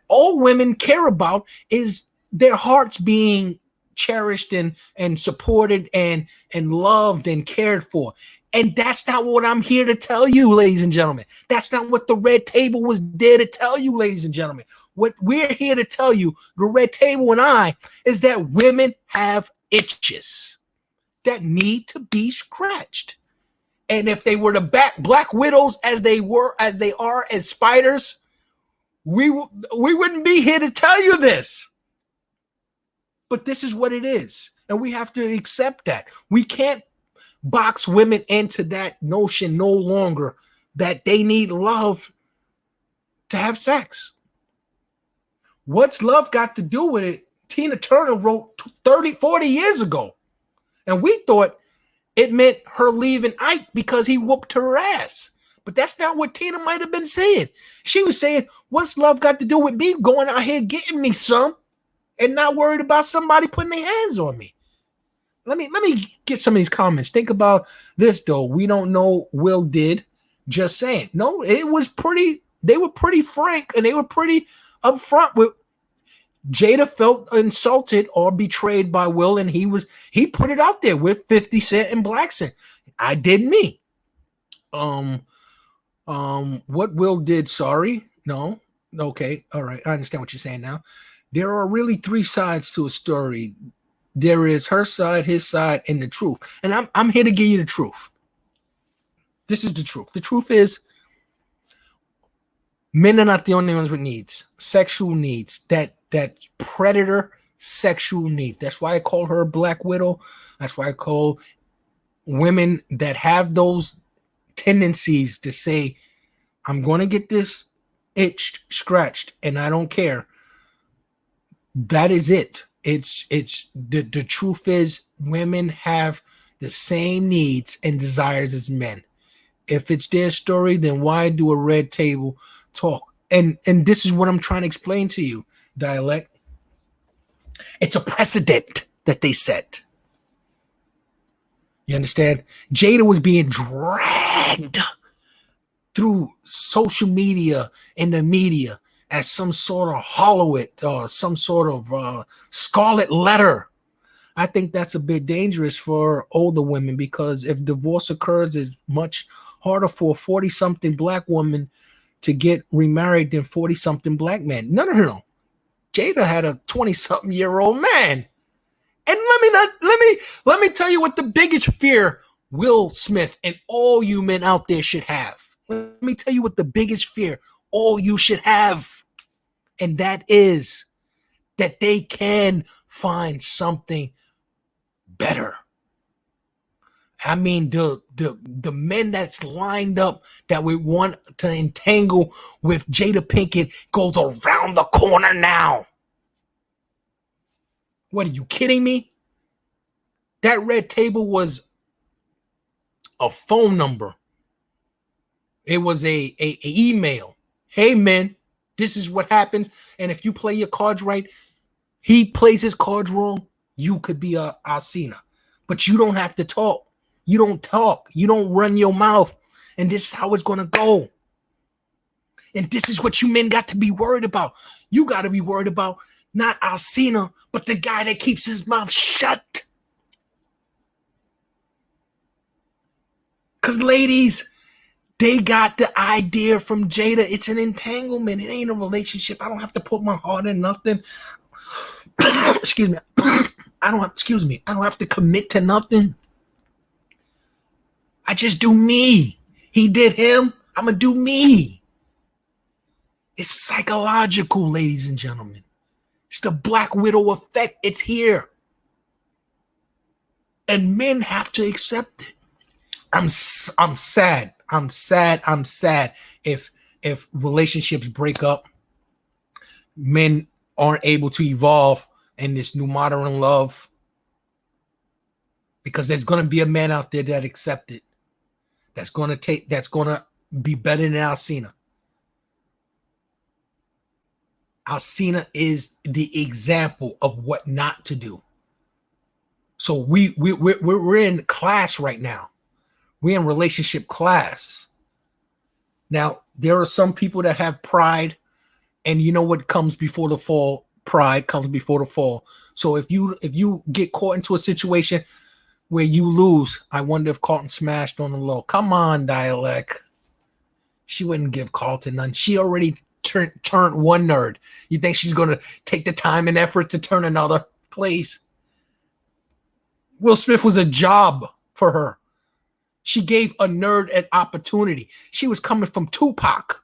all women care about is their hearts being cherished and supported and loved and cared for. And that's not what I'm here to tell you, ladies and gentlemen. That's not what the Red Table was there to tell you, ladies and gentlemen. What we're here to tell you, the Red Table and I, is that women have itches that need to be scratched. And if they were the black widows as they are as spiders, we wouldn't be here to tell you this. But this is what it is. And we have to accept that. We can't box women into that notion no longer that they need love to have sex. What's love got to do with it? Tina Turner wrote 40 years ago. And we thought it meant her leaving Ike because he whooped her ass. But that's not what Tina might have been saying. She was saying, what's love got to do with me going out here getting me some and not worried about somebody putting their hands on me? Let me get some of these comments. Think about this, though. We don't know Will did. Just saying. No, it was pretty. They were pretty frank and they were pretty upfront with. Jada felt insulted or betrayed by Will, and he put it out there with 50 Cent and Black Cent. I did me. What Will did, sorry. No. Okay. All right. I understand what you're saying now. There are really three sides to a story. There is her side, his side, and the truth. And I'm here to give you the truth. This is the truth. The truth is men are not the only ones with needs, sexual needs, that predator sexual needs. That's why I call her a Black Widow. That's why I call women that have those tendencies to say, I'm going to get this itched, scratched, and I don't care. That is it. It's the truth is women have the same needs and desires as men. If it's their story, then why do a red table talk? And this is what I'm trying to explain to you, Dialect. It's a precedent that they set. You understand? Jada was being dragged through social media and the media as some sort of Hollywood or some sort of scarlet letter. I think that's a bit dangerous for older women, because if divorce occurs, it's much harder for a 40-something Black woman to get remarried than 40-something Black men. No. Jada had a 20-something-year-old man. And let me tell you what the biggest fear Will Smith and all you men out there should have. Let me tell you what the biggest fear all you should have. And that is that they can find something better. I mean, the men that's lined up that we want to entangle with Jada Pinkett goes around the corner now. What, are you kidding me? That red table was a phone number. It was a email. Hey, men, this is what happens. And if you play your cards right, he plays his cards wrong, you could be a Alcina. But you don't have to talk. You don't talk. You don't run your mouth. And this is how it's going to go. And this is what you men got to be worried about. You got to be worried about not Alcina, but the guy that keeps his mouth shut. Because ladies, they got the idea from Jada. It's an entanglement. It ain't a relationship. I don't have to put my heart in nothing. Excuse me. I don't have to commit to nothing. I just do me. He did him. I'm going to do me. It's psychological, ladies and gentlemen. It's the Black Widow effect. It's here. And men have to accept it. I'm sad. I'm sad if relationships break up, men aren't able to evolve in this new modern love, because there's going to be a man out there that accept it. That's going to be better than Alcina. Alcina is the example of what not to do. So we're in class right now. We're in relationship class. Now, there are some people that have pride, and you know what comes before the fall? Pride comes before the fall. So if you get caught into a situation where you lose, I wonder if Carlton smashed on the low. Come on, Dialect. She wouldn't give Carlton none. She already turned one nerd. You think she's going to take the time and effort to turn another? Please. Will Smith was a job for her. She gave a nerd an opportunity. She was coming from Tupac.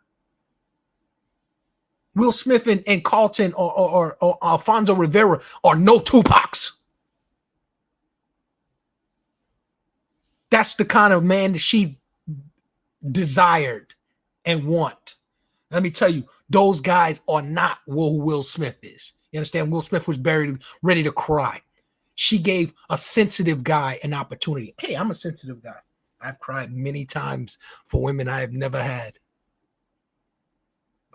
Will Smith and Carlton or Alfonso Rivera are no Tupacs. That's the kind of man that she desired and want. Let me tell you, those guys are not who Will Smith is. You understand? Will Smith was buried, ready to cry. She gave a sensitive guy an opportunity. Hey, I'm a sensitive guy. I've cried many times for women I have never had.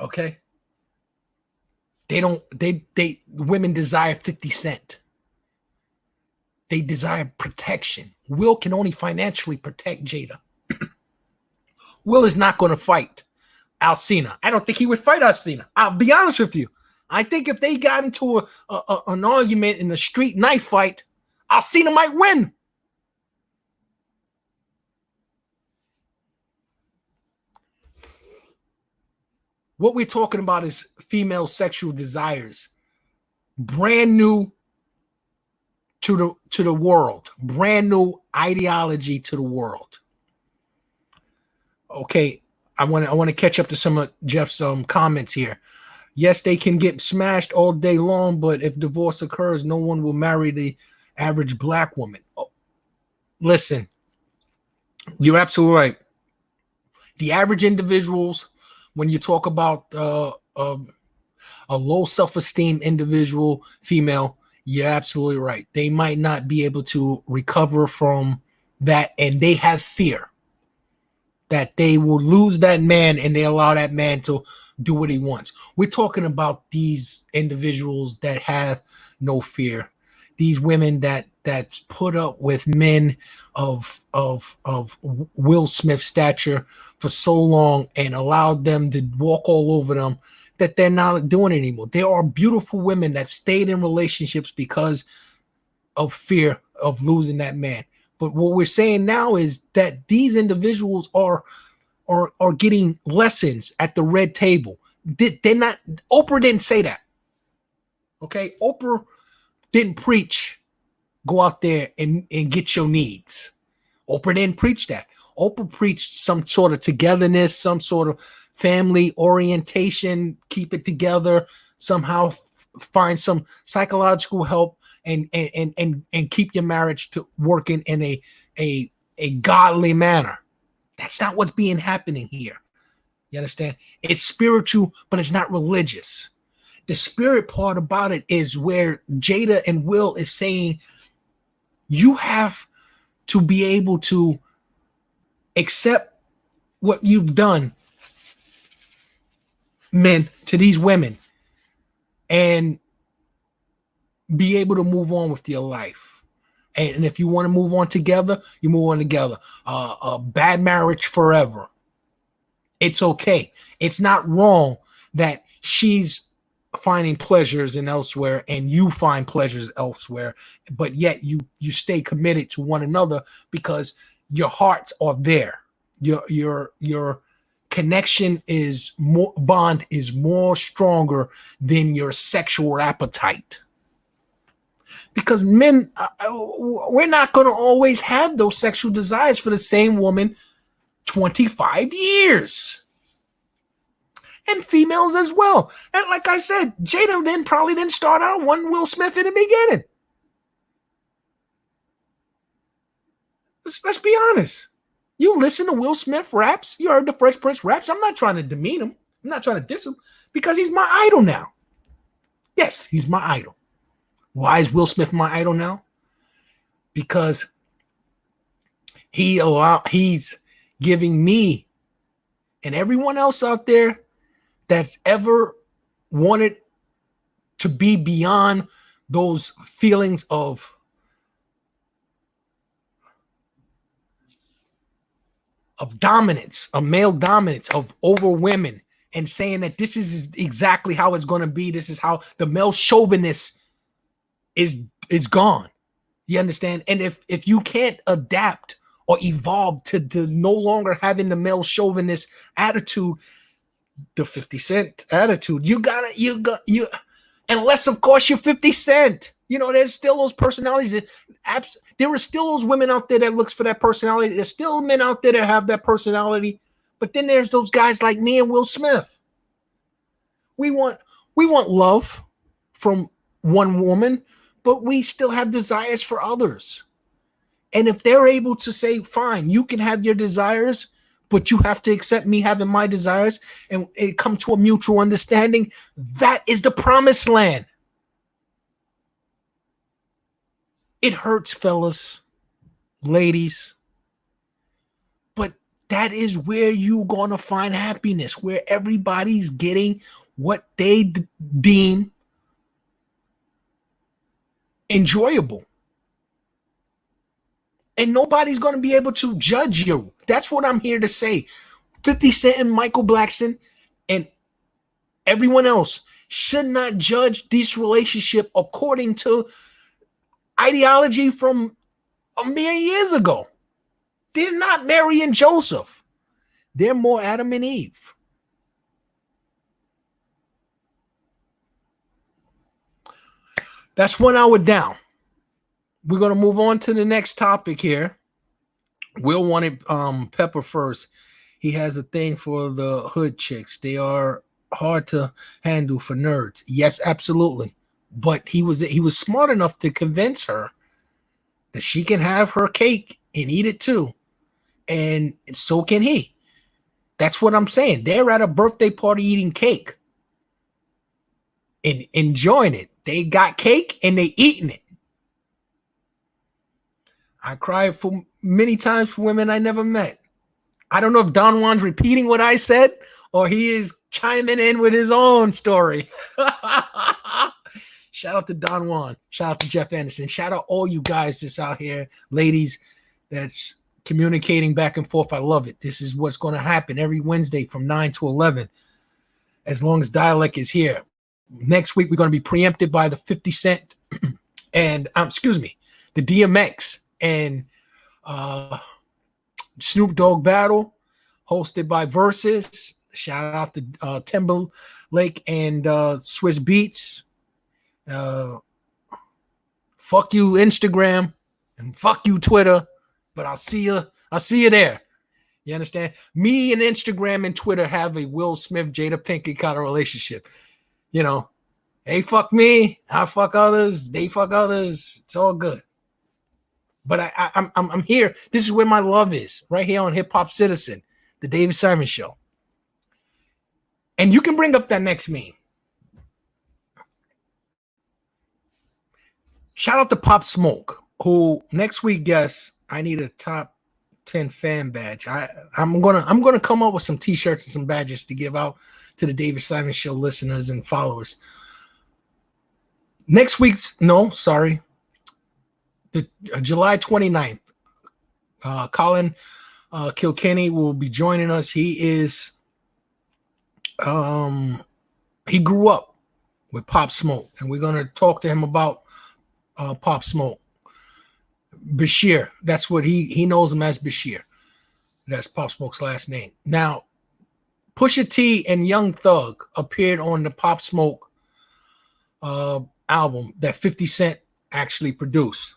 Okay? Women desire 50 Cent. They desire protection. Will can only financially protect Jada. Will is not going to fight Alcina. I don't think he would fight Alcina. I'll be honest with you. I think if they got into an argument in a street knife fight, Alcina might win. What we're talking about is female sexual desires, brand new to the world, brand new ideology to the world. Okay, I want to catch up to some of Jeff's comments here. Yes, they can get smashed all day long, but if divorce occurs, no one will marry the average black woman. Oh, listen, you're absolutely right. The average individuals, when you talk about a low self-esteem individual, female, you're absolutely right. They might not be able to recover from that, and they have fear that they will lose that man and they allow that man to do what he wants. We're talking about these individuals that have no fear. These women that put up with men of Will Smith stature for so long and allowed them to walk all over them that they're not doing it anymore. There are beautiful women that stayed in relationships because of fear of losing that man. But what we're saying now is that these individuals are getting lessons at the red table. They're not. Oprah didn't say that. Okay, Oprah didn't preach, go out there and get your needs. Oprah didn't preach that. Oprah preached some sort of togetherness, some sort of family orientation, keep it together, somehow find some psychological help and keep your marriage to working in a godly manner. That's not what's being happening here. You understand? It's spiritual, but it's not religious. The spirit part about it is where Jada and Will is saying you have to be able to accept what you've done, men, to these women, and be able to move on with your life. And if you want to move on together, you move on together. A bad marriage forever. It's okay. It's not wrong that she's finding pleasures in elsewhere and you find pleasures elsewhere, but yet you stay committed to one another because your hearts are there. Your connection is more, bond is more stronger than your sexual appetite. Because men, we're not going to always have those sexual desires for the same woman 25 years. And females as well. And like I said, Jada probably didn't start out wanting Will Smith in the beginning. Let's be honest. You listen to Will Smith raps. You heard the Fresh Prince raps. I'm not trying to demean him. I'm not trying to diss him because he's my idol now. Yes, he's my idol. Why is Will Smith my idol now? Because he's giving me and everyone else out there that's ever wanted to be beyond those feelings of dominance, of male dominance, of over women, and saying that this is exactly how it's going to be. This is how the male chauvinist is gone. You understand? And if you can't adapt or evolve to no longer having the male chauvinist attitude, the 50 Cent attitude, you unless of course you're 50 Cent. You know, there's still those personalities there are still those women out there that looks for that personality. There's still men out there that have that personality. But then there's those guys like me and Will Smith. We want love from one woman, but we still have desires for others. And if they're able to say, fine, you can have your desires, but you have to accept me having my desires, and it come to a mutual understanding, that is the promised land. It hurts, fellas, ladies, but that is where you're going to find happiness, where everybody's getting what they deem enjoyable. And nobody's going to be able to judge you. That's what I'm here to say. 50 Cent and Michael Blackson and everyone else should not judge this relationship according to ideology from a million years ago. They're not Mary and Joseph. They're more Adam and Eve. That's 1 hour down. We're going to move on to the next topic here. Will wanted Pepper first. He has a thing for the hood chicks. They are hard to handle for nerds. Yes, absolutely. But he was smart enough to convince her that she can have her cake and eat it too. And so can he. That's what I'm saying. They're at a birthday party eating cake and enjoying it. They got cake and they eating it. I cried for many times for women I never met. I don't know if Don Juan's repeating what I said or he is chiming in with his own story. Shout out to Don Juan. Shout out to Jeff Anderson. Shout out all you guys that's out here, ladies, that's communicating back and forth. I love it. This is what's going to happen every Wednesday from 9 to 11, as long as Dialect is here. Next week, we're going to be preempted by the 50 Cent and, the DMX and Snoop Dogg battle hosted by Versus. Shout out to Timberlake and Swiss Beats. Fuck you, Instagram, and fuck you, Twitter. But I'll see you there. You understand? Me and Instagram and Twitter have a Will Smith, Jada Pinkett kind of relationship. You know, they fuck me, I fuck others, they fuck others. It's all good. But I'm here. This is where my love is, right here on Hip Hop Citizen, the David Simon Show. And you can bring up that next meme. Shout out to Pop Smoke, who next week guess I need a top 10 fan badge. I'm gonna come up with some t-shirts and some badges to give out to the David Simon Show listeners and followers. Next week's the July 29th, Colin Kilkenny will be joining us. He is he grew up with Pop Smoke, and we're gonna talk to him about Pop Smoke. Bashir, that's what he knows him as, Bashir. That's Pop Smoke's last name. Now, Pusha T and Young Thug appeared on the Pop Smoke album that 50 Cent actually produced.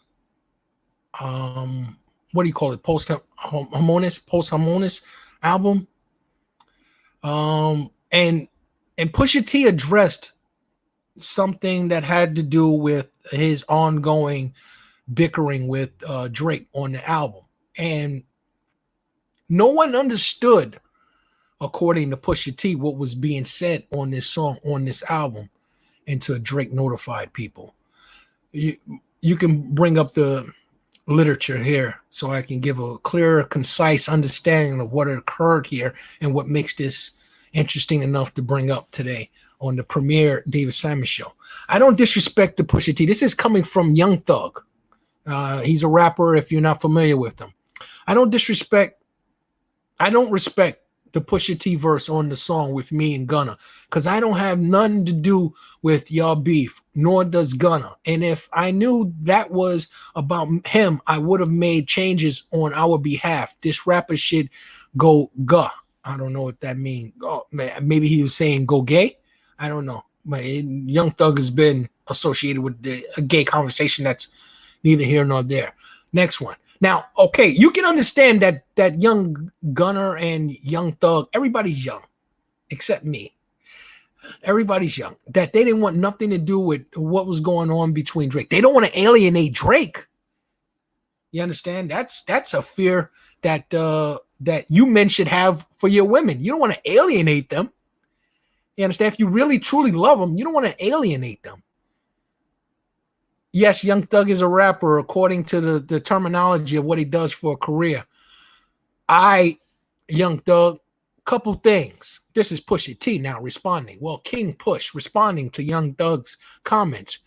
What do you call it? Post-harmonious album. And Pusha T addressed something that had to do with his ongoing bickering with Drake on the album. And no one understood, according to Pusha T, what was being said on this song, on this album, until Drake notified people. You can bring up the literature here so I can give a clear, concise understanding of what occurred here and what makes this interesting enough to bring up today on the premiere David Simon Show. I don't disrespect the Pusha T. This is coming from Young Thug. He's a rapper if you're not familiar with him. I don't respect the Pusha T verse on the song with me and Gunna, because I don't have nothing to do with y'all beef, nor does Gunna. And if I knew that was about him, I would have made changes on our behalf. This rapper should go guh. I don't know what that means. Oh, man, maybe he was saying go gay. I don't know. But Young Thug has been associated with a gay conversation that's neither here nor there. Next one. Now, okay, you can understand that Young Gunner and Young Thug, everybody's young, except me. Everybody's young. That they didn't want nothing to do with what was going on between Drake. They don't want to alienate Drake. You understand? That's a fear that you men should have for your women. You don't want to alienate them. You understand? If you really truly love them, you don't want to alienate them. Yes, Young Thug is a rapper according to the terminology of what he does for a career. Young Thug, couple things. This is Pusha T now responding. Well, King Push responding to Young Thug's comments.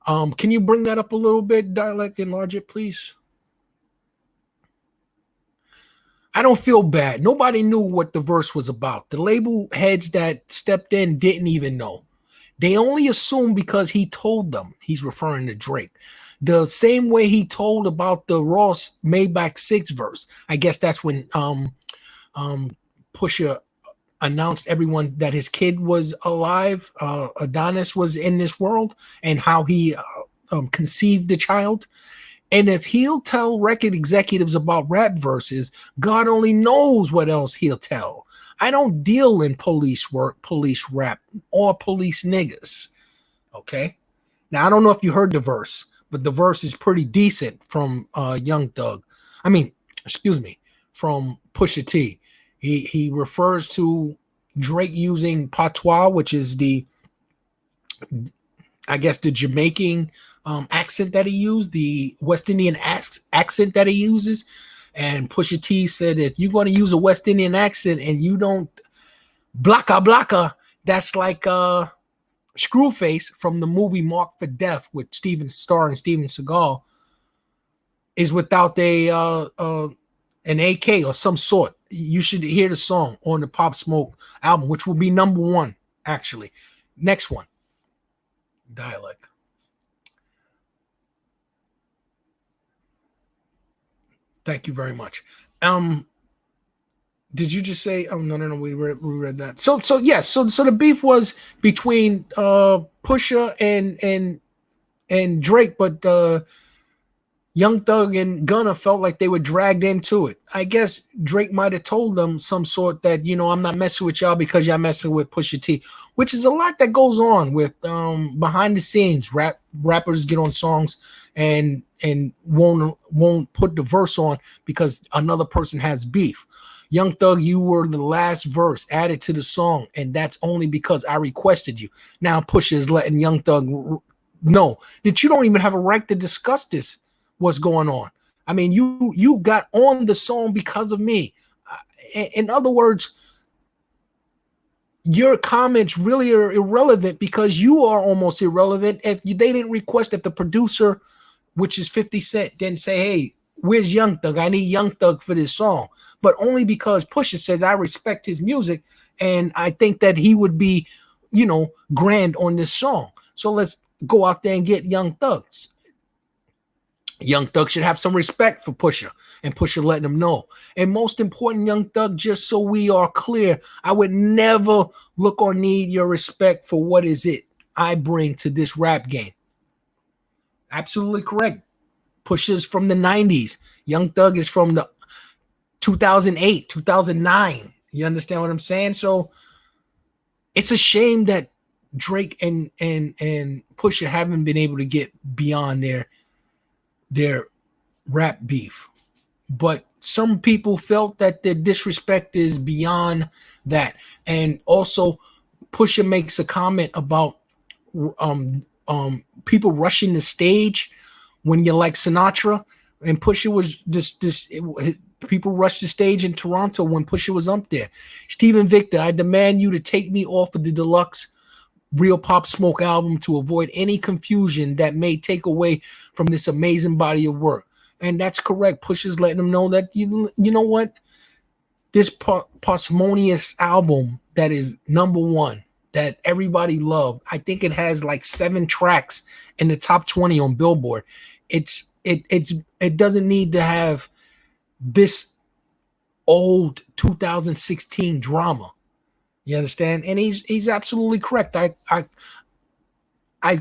Can you bring that up a little bit, Dialect, enlarge it, please? I don't feel bad. Nobody knew what the verse was about. The label heads that stepped in didn't even know. They only assume because he told them. He's referring to Drake. The same way he told about the Ross Maybach 6 verse. I guess that's when Pusha announced everyone that his kid was alive. Adonis was in this world, and how he conceived the child. And if he'll tell record executives about rap verses, God only knows what else he'll tell. I don't deal in police work, police rap, or police niggas. Okay? Now, I don't know if you heard the verse, but the verse is pretty decent from Young Thug. I mean, excuse me, from Pusha T. He refers to Drake using patois, which is the, I guess, the Jamaican accent that he used, the West Indian accent that he uses. And Pusha T said, if you're going to use a West Indian accent and you don't blaka, that's like Screwface from the movie Marked for Death with Steven Seagal, is without an AK or some sort. You should hear the song on the Pop Smoke album, which will be number 1, actually. Next one. Dialect. Thank you very much. Did you just say? Oh no, we read that. So yes, so the beef was between Pusha and Drake, but Young Thug and Gunna felt like they were dragged into it. I guess Drake might have told them some sort that, you know, I'm not messing with y'all because y'all messing with Pusha T, which is a lot that goes on with behind the scenes. Rappers get on songs and won't put the verse on because another person has beef. Young Thug, you were the last verse added to the song, and that's only because I requested you. Now Pusha is letting Young Thug know that you don't even have a right to discuss this. What's going on? I mean, you got on the song because of me. In other words, your comments really are irrelevant because you are almost irrelevant. If they didn't request, if the producer, which is 50 Cent, didn't say, hey, where's Young Thug? I need Young Thug for this song. But only because Pusha says I respect his music and I think that he would be, you know, grand on this song. So let's go out there and get Young Thugs. Young Thug should have some respect for Pusha, and Pusha letting him know. And most important, Young Thug, just so we are clear, I would never look or need your respect for what is it I bring to this rap game. Absolutely correct. Pusha's from the 90s. Young Thug is from the 2008, 2009. You understand what I'm saying? So it's a shame that Drake and Pusha haven't been able to get beyond their rap beef. But some people felt that the disrespect is beyond that. And also Pusha makes a comment about people rushing the stage when you're like Sinatra. And Pusha was people rushed the stage in Toronto when Pusha was up there. Stephen Victor, I demand you to take me off of the deluxe Real Pop Smoke album to avoid any confusion that may take away from this amazing body of work. And that's correct. Pusha's letting them know that, you know what? This posthumous album that is number 1, that everybody loved, I think it has like 7 tracks in the top 20 on Billboard. It doesn't need to have this old 2016 drama. You understand? And he's absolutely correct. I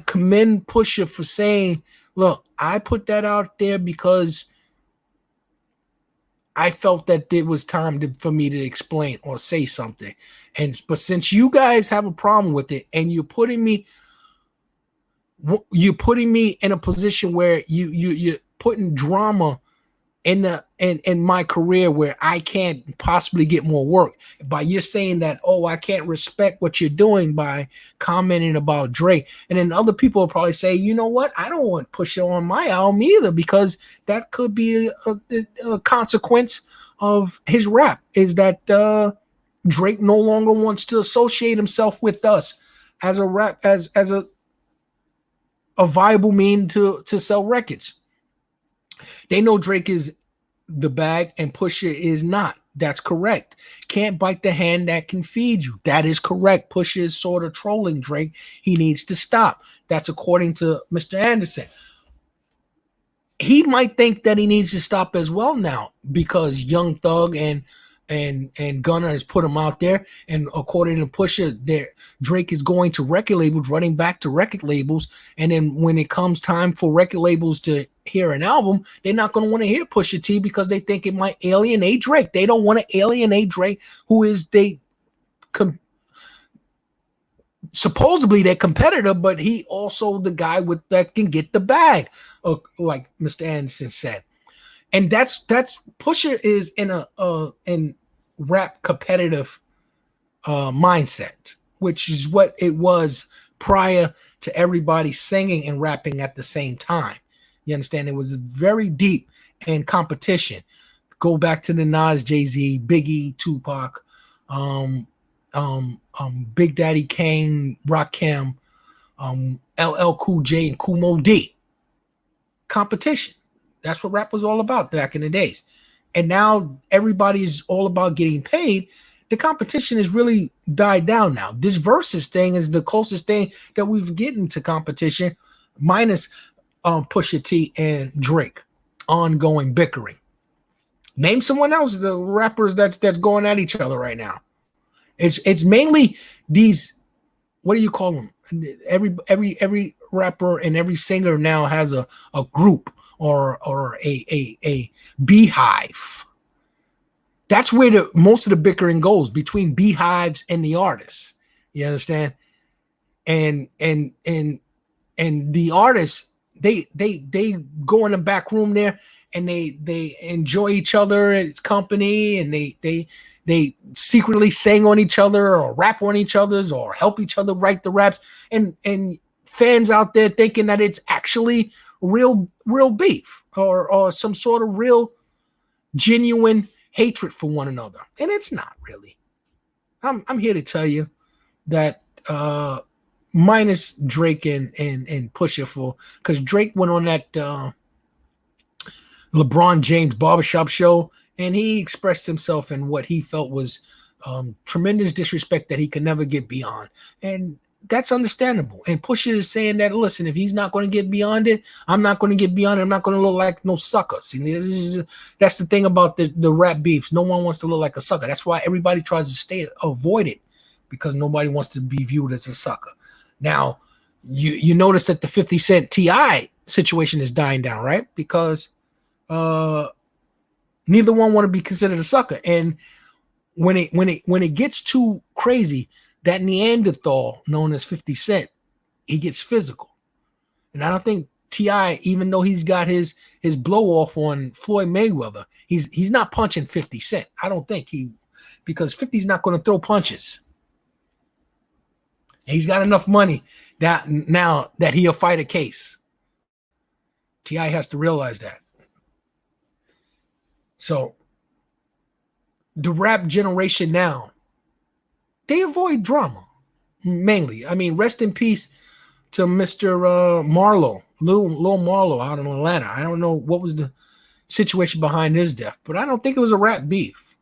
commend Pusha for saying, look, I put that out there because I felt that it was time for me to explain or say something. But since you guys have a problem with it and you're putting me in a position where you're putting drama in my career where I can't possibly get more work, by you're saying that, oh, I can't respect what you're doing by commenting about Drake. And then other people will probably say, you know what, I don't want Pusha on my album either, because that could be a consequence of his rap, is that Drake no longer wants to associate himself with us as a rap, as a viable mean to sell records. They know Drake is the bag and Pusha is not. That's correct. Can't bite the hand that can feed you. That is correct. Pusha is sort of trolling Drake. He needs to stop. That's according to Mr. Anderson. He might think that he needs to stop as well now because Young Thug and Gunna has put him out there. And according to Pusha, Drake is going to record labels, running back to record labels. And then when it comes time for record labels to hear an album, they're not going to want to hear Pusha T because they think it might alienate Drake. They don't want to alienate Drake, who is supposedly their competitor, but he also the guy that can get the bag, like Mr. Anderson said. And that's Pusha is in rap competitive mindset, which is what it was prior to everybody singing and rapping at the same time. You understand? It was very deep in competition. Go back to the Nas, Jay-Z, Biggie, Tupac, Big Daddy Kane, Rakim, LL Cool J, and Kool Moe Dee. Competition. That's what rap was all about back in the days. And now everybody is all about getting paid. The competition has really died down now. This versus thing is the closest thing that we've gotten to competition, minus Pusha T and Drake. Ongoing bickering. Name someone else, the rappers that's going at each other right now. It's mainly these, what do you call them? Every rapper and every singer now has a group or a beehive. That's where most of the bickering goes, between beehives and the artists. You understand? And the artists, they go in the back room there and they enjoy each other's company, and they secretly sing on each other or rap on each other's or help each other write the raps, and fans out there thinking that it's actually real beef or some sort of real genuine hatred for one another, and it's not really. I'm here to tell you that minus Drake and Pusha, because Drake went on that LeBron James barbershop show, and he expressed himself in what he felt was tremendous disrespect that he could never get beyond. And that's understandable. And Pusha is saying that, listen, if he's not going to get beyond it, I'm not going to get beyond it. I'm not going to look like no sucker. See, that's the thing about the rap beefs. No one wants to look like a sucker. That's why everybody tries to avoid it, because nobody wants to be viewed as a sucker. Now, you notice that the 50 Cent T.I. situation is dying down, right? Because neither one want to be considered a sucker. And when it gets too crazy, that Neanderthal known as 50 Cent, he gets physical. And I don't think T.I., even though he's got his blow off on Floyd Mayweather, he's not punching 50 Cent. I don't think because 50's not going to throw punches. He's got enough money that now that he'll fight a case. T.I. has to realize that. So the rap generation now, they avoid drama mainly. I mean, rest in peace to Mr. Marlowe, Lil Marlowe out in Atlanta. I don't know what was the situation behind his death, but I don't think it was a rap beef.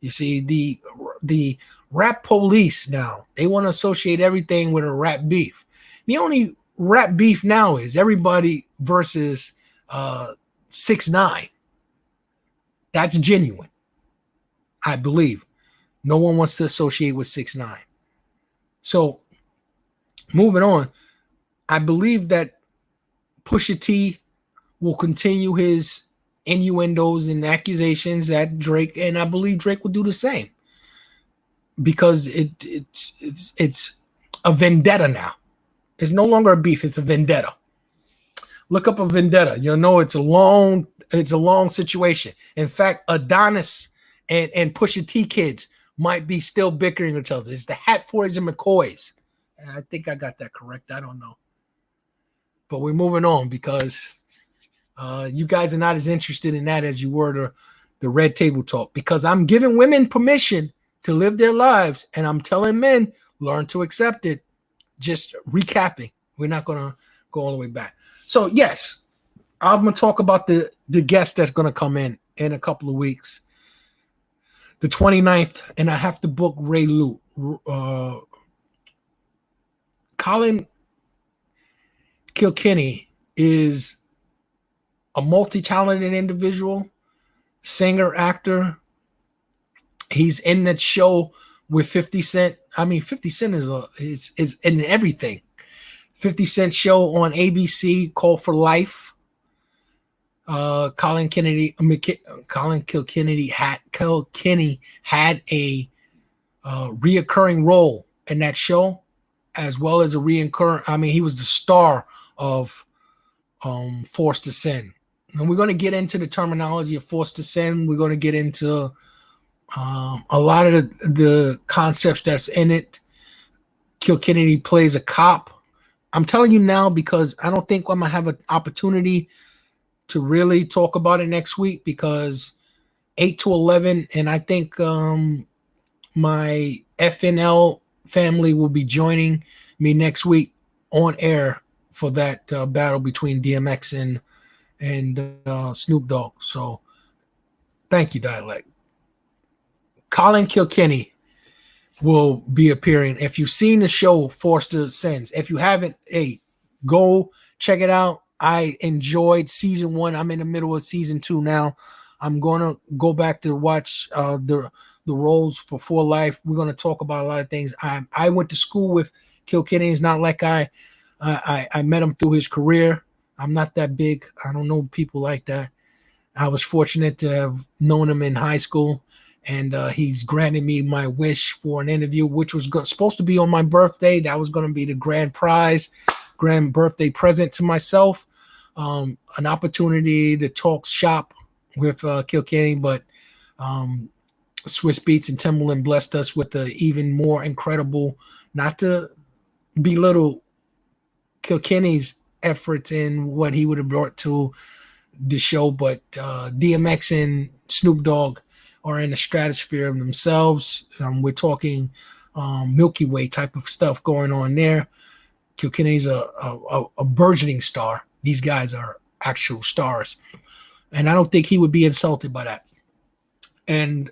You see, the rap police now, they want to associate everything with a rap beef. The only rap beef now is everybody versus 6ix9ine. That's genuine, I believe. No one wants to associate with 6ix9ine. So, moving on, I believe that Pusha T will continue his innuendos and accusations at Drake, and I believe Drake will do the same, because it's a vendetta now. It's no longer a beef; it's a vendetta. Look up a vendetta. You'll know it's a long situation. In fact, Adonis and Pusha T kids might be still bickering with each other. It's the Hatfords and McCoys. I think I got that correct. I don't know. But we're moving on, because you guys are not as interested in that as you were the Red Table Talk, because I'm giving women permission to live their lives, and I'm telling men, learn to accept it. Just recapping. We're not going to go all the way back. So, yes, I'm going to talk about the guest that's going to come in a couple of weeks. the 29th, and I have to book Ray Lute. Colin Kilkenny is a multi-talented individual, singer, actor. He's in that show with 50 Cent. I mean, 50 Cent is in everything. 50 Cent show on ABC called For Life. Colin Kilkenny had a reoccurring role in that show, as well as a reoccurring. I mean, he was the star of Forced to Sin. And we're going to get into the terminology of Forced to Sin. We're going to get into a lot of the concepts that's in it. Kilkenny plays a cop. I'm telling you now because I don't think I'm going to have an opportunity to really talk about it next week, because 8 to 11, and I think my FNL family will be joining me next week on air for that battle between DMX and Snoop Dogg. So thank you, Dialect. Colin Kilkenny will be appearing. If you've seen the show Forced to Sin, if you haven't, hey, go check it out. I enjoyed season 1. I'm in the middle of season 2 now. I'm going to go back to watch the roles for Life. We're going to talk about a lot of things. I went to school with Kilkenny. It's not like I met him through his career. I'm not that big. I don't know people like that. I was fortunate to have known him in high school, and he's granted me my wish for an interview, which was supposed to be on my birthday. That was going to be the grand birthday present to myself. An opportunity to talk shop with Kilkenny, but Swiss Beats and Timberland blessed us with an even more incredible, not to belittle Kilkenny's efforts in what he would have brought to the show, but DMX and Snoop Dogg are in the stratosphere of themselves. We're talking Milky Way type of stuff going on there. Kilkenny's a burgeoning star. These guys are actual stars, and I don't think he would be insulted by that. And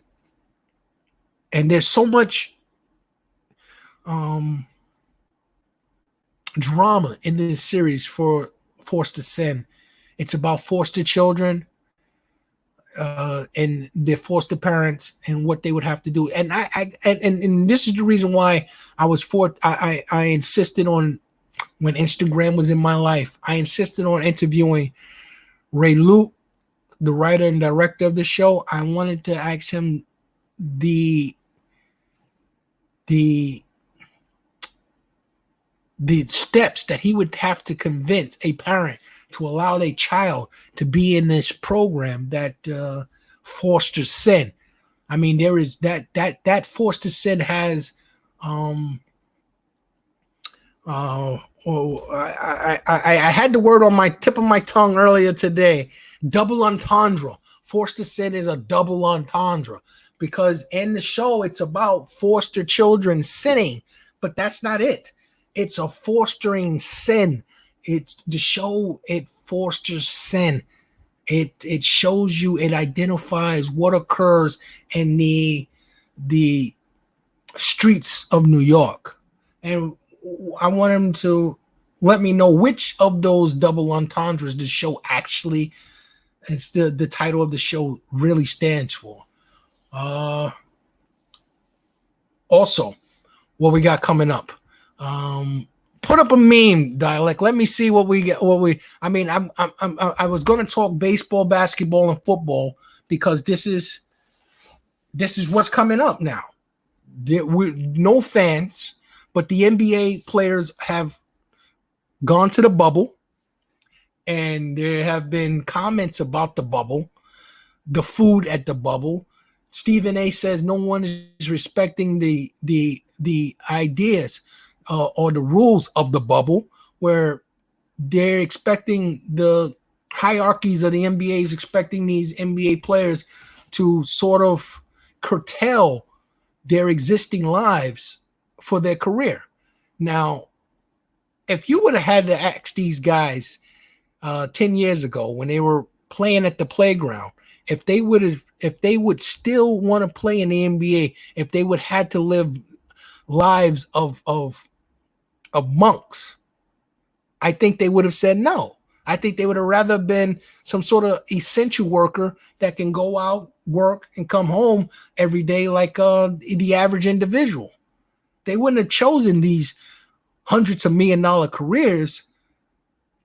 there's so much drama in this series for Forced to Sin. It's about foster children and their foster parents and what they would have to do. And and this is the reason why I insisted on, when Instagram was in my life, I insisted on interviewing Ray Lute, the writer and director of the show. I wanted to ask him the steps that he would have to convince a parent to allow their child to be in this program that Forced to Sin. I mean, there is that Forced to Sin has I had the word on my tip of my tongue earlier today. Double entendre. Forced to Sin is a double entendre, because in the show it's about foster children sinning, but that's not it. It's a fostering sin. It's the show. It fosters sin. It shows you. It identifies what occurs in the streets of New York, and I want him to let me know which of those double entendres the show actually, it's the title of the show really stands for. Also, what we got coming up. Put up a meme, Dialect. Let me see what we get. I was going to talk baseball, basketball, and football, because this is what's coming up now. We're no fans, but the NBA players have gone to the bubble, and there have been comments about the bubble, the food at the bubble. Stephen A says no one is respecting the ideas or the rules of the bubble, where they're expecting the hierarchies of the NBA is expecting these NBA players to sort of curtail their existing lives for their career. Now, if you would have had to ask these guys 10 years ago when they were playing at the playground, if they would still want to play in the NBA, if they would had to live lives of monks, I think they would have said no. I think they would have rather been some sort of essential worker that can go out, work, and come home every day like the average individual. They wouldn't have chosen these hundreds of $1 million careers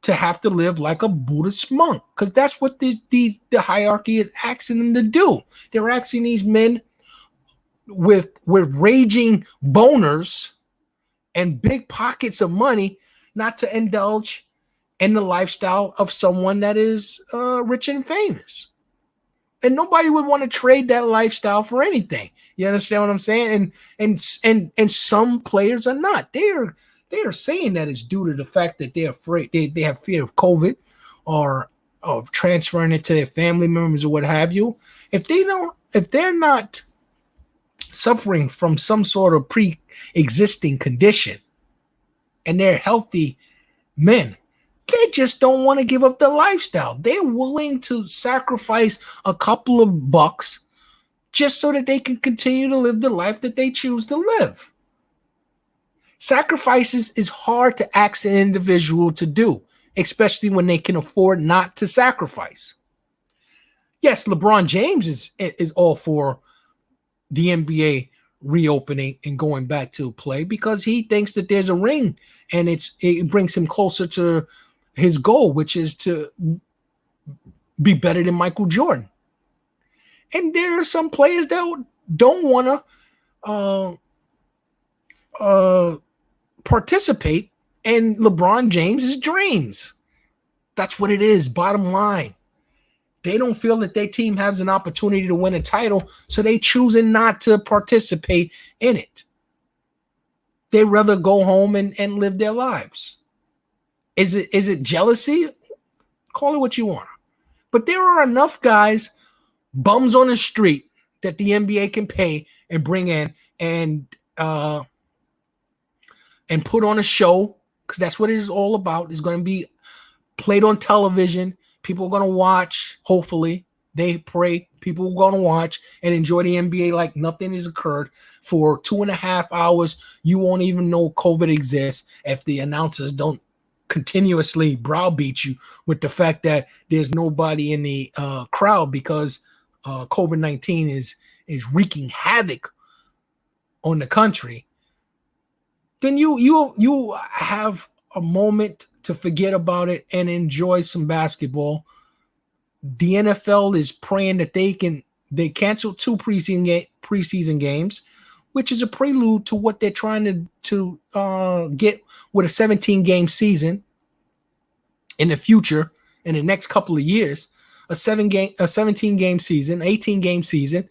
to have to live like a Buddhist monk, because that's what the hierarchy is asking them to do. They're asking these men with raging boners and big pockets of money not to indulge in the lifestyle of someone that is rich and famous. And nobody would want to trade that lifestyle for anything. You understand what I'm saying? And some players are not. They are saying that it's due to the fact that they're afraid, they have fear of COVID or of transferring it to their family members or what have you. If they're not suffering from some sort of pre-existing condition and they're healthy men, they just don't want to give up the lifestyle. They're willing to sacrifice a couple of bucks just so that they can continue to live the life that they choose to live. Sacrifices is hard to ask an individual to do, especially when they can afford not to sacrifice. Yes, LeBron James is all for the NBA reopening and going back to play because he thinks that there's a ring and it brings him closer to his goal, which is to be better than Michael Jordan. And there are some players that don't want to participate in LeBron James's dreams. That's what it is, bottom line. They don't feel that their team has an opportunity to win a title, so they choosing not to participate in it. They'd rather go home and live their lives. Is it jealousy? Call it what you want. But there are enough guys, bums on the street, that the NBA can pay and bring in and put on a show, because that's what it is all about. It's going to be played on television. People are going to watch, hopefully. They pray people are going to watch and enjoy the NBA like nothing has occurred for 2.5 hours. You won't even know COVID exists if the announcers don't continuously browbeat you with the fact that there's nobody in the crowd because COVID-19 is wreaking havoc on the country. Then you have a moment to forget about it and enjoy some basketball. The NFL is praying that they cancel 2 preseason games, which is a prelude to what they're trying to get with a 17-game season in the future, in the next couple of years, a 17-game season, 18-game season,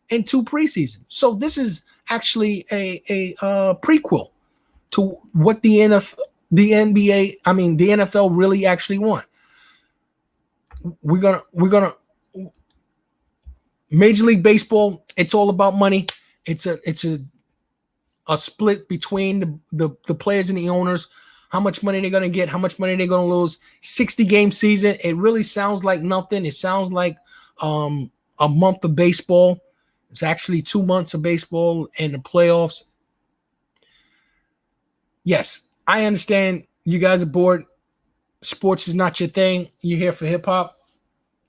and 2 preseasons. So this is actually a prequel to what the NFL really actually want. We're gonna Major League Baseball, it's all about money. It's a split between the players and the owners, how much money they're gonna get, how much money they're gonna lose. 60-game season, it really sounds like nothing. It sounds like a month of baseball. It's actually 2 months of baseball and the playoffs. Yes, I understand you guys are bored. Sports is not your thing. You're here for hip hop,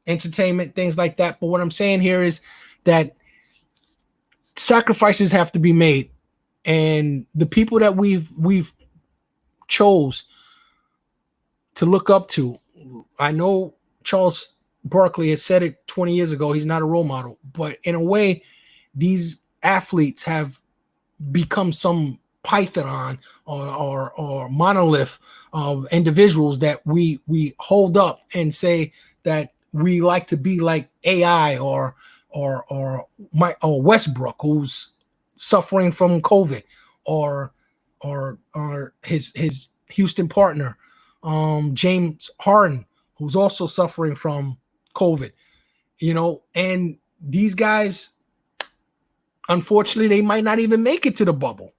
entertainment, things like that. But what I'm saying here is that sacrifices have to be made, and the people that we've chose to look up to. I know Charles Barkley has said it 20 years ago. He's not a role model, but in a way, these athletes have become some python or monolith of individuals that we hold up and say that we like to be like AI or Westbrook, who's suffering from COVID, or his Houston partner, James Harden, who's also suffering from COVID. And these guys, unfortunately, they might not even make it to the bubble.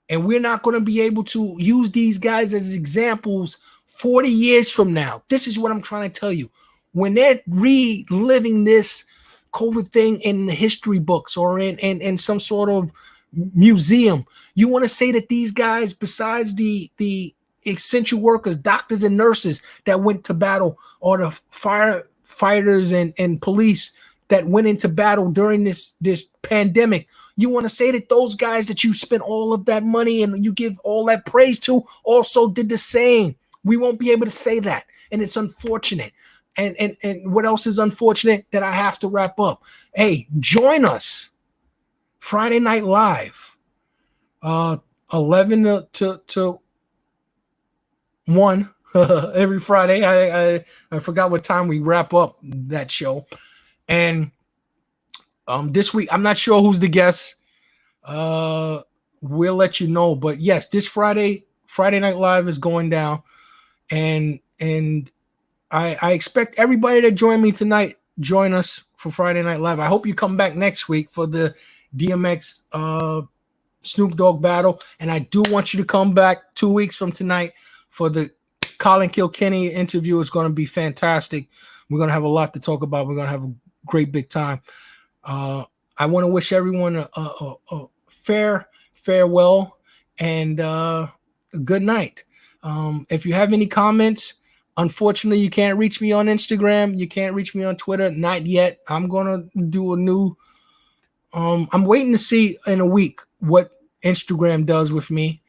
And we're not going to be able to use these guys as examples 40 years from now, this is what I'm trying to tell you. When they're reliving this COVID thing in the history books or in some sort of museum, you want to say that these guys, besides the essential workers, doctors and nurses that went to battle, or the firefighters and police that went into battle during this pandemic, you want to say that those guys that you spent all of that money and you give all that praise to also did the same? We won't be able to say that, and it's unfortunate. And what else is unfortunate that I have to wrap up? Hey, join us Friday Night Live, 11 to 1 every Friday. I forgot what time we wrap up that show. And this week, I'm not sure who's the guest. We'll let you know. But yes, this Friday Night Live is going down. And I expect everybody to join me tonight. Join us for Friday Night Live. I hope you come back next week for the DMX Snoop Dogg battle. And I do want you to come back 2 weeks from tonight for the Colin Kilkenny interview. It's going to be fantastic. We're going to have a lot to talk about. We're going to have a great big time. I want to wish everyone a farewell and a good night. If you have any comments, unfortunately, you can't reach me on Instagram. You can't reach me on Twitter. Not yet. I'm going to do a new I'm waiting to see in a week what Instagram does with me.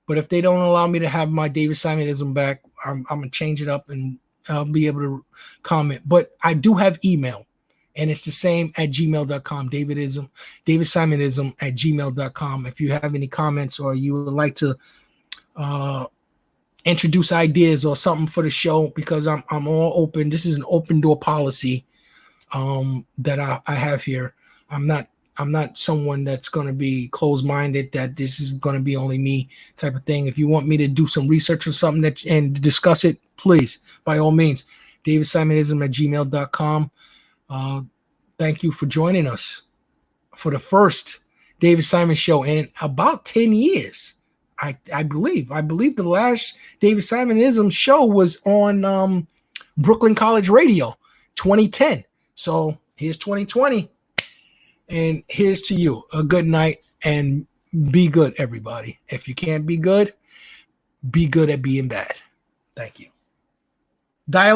But if they don't allow me to have my David Simonism back, I'm going to change it up and I'll be able to comment. But I do have email, and it's the same at gmail.com, davidsimonism@gmail.com. If you have any comments or you would like to introduce ideas or something for the show, because I'm all open. This is an open door policy that I have here. I'm not someone that's going to be closed-minded, that this is going to be only me type of thing. If you want me to do some research or something and discuss it, please, by all means, davidsimonism@gmail.com. Thank you for joining us for the first David Simon show in about 10 years. I believe the last David Simonism show was on Brooklyn College Radio, 2010. So here's 2020. And here's to you. A good night, and be good, everybody. If you can't be good at being bad. Thank you. Dial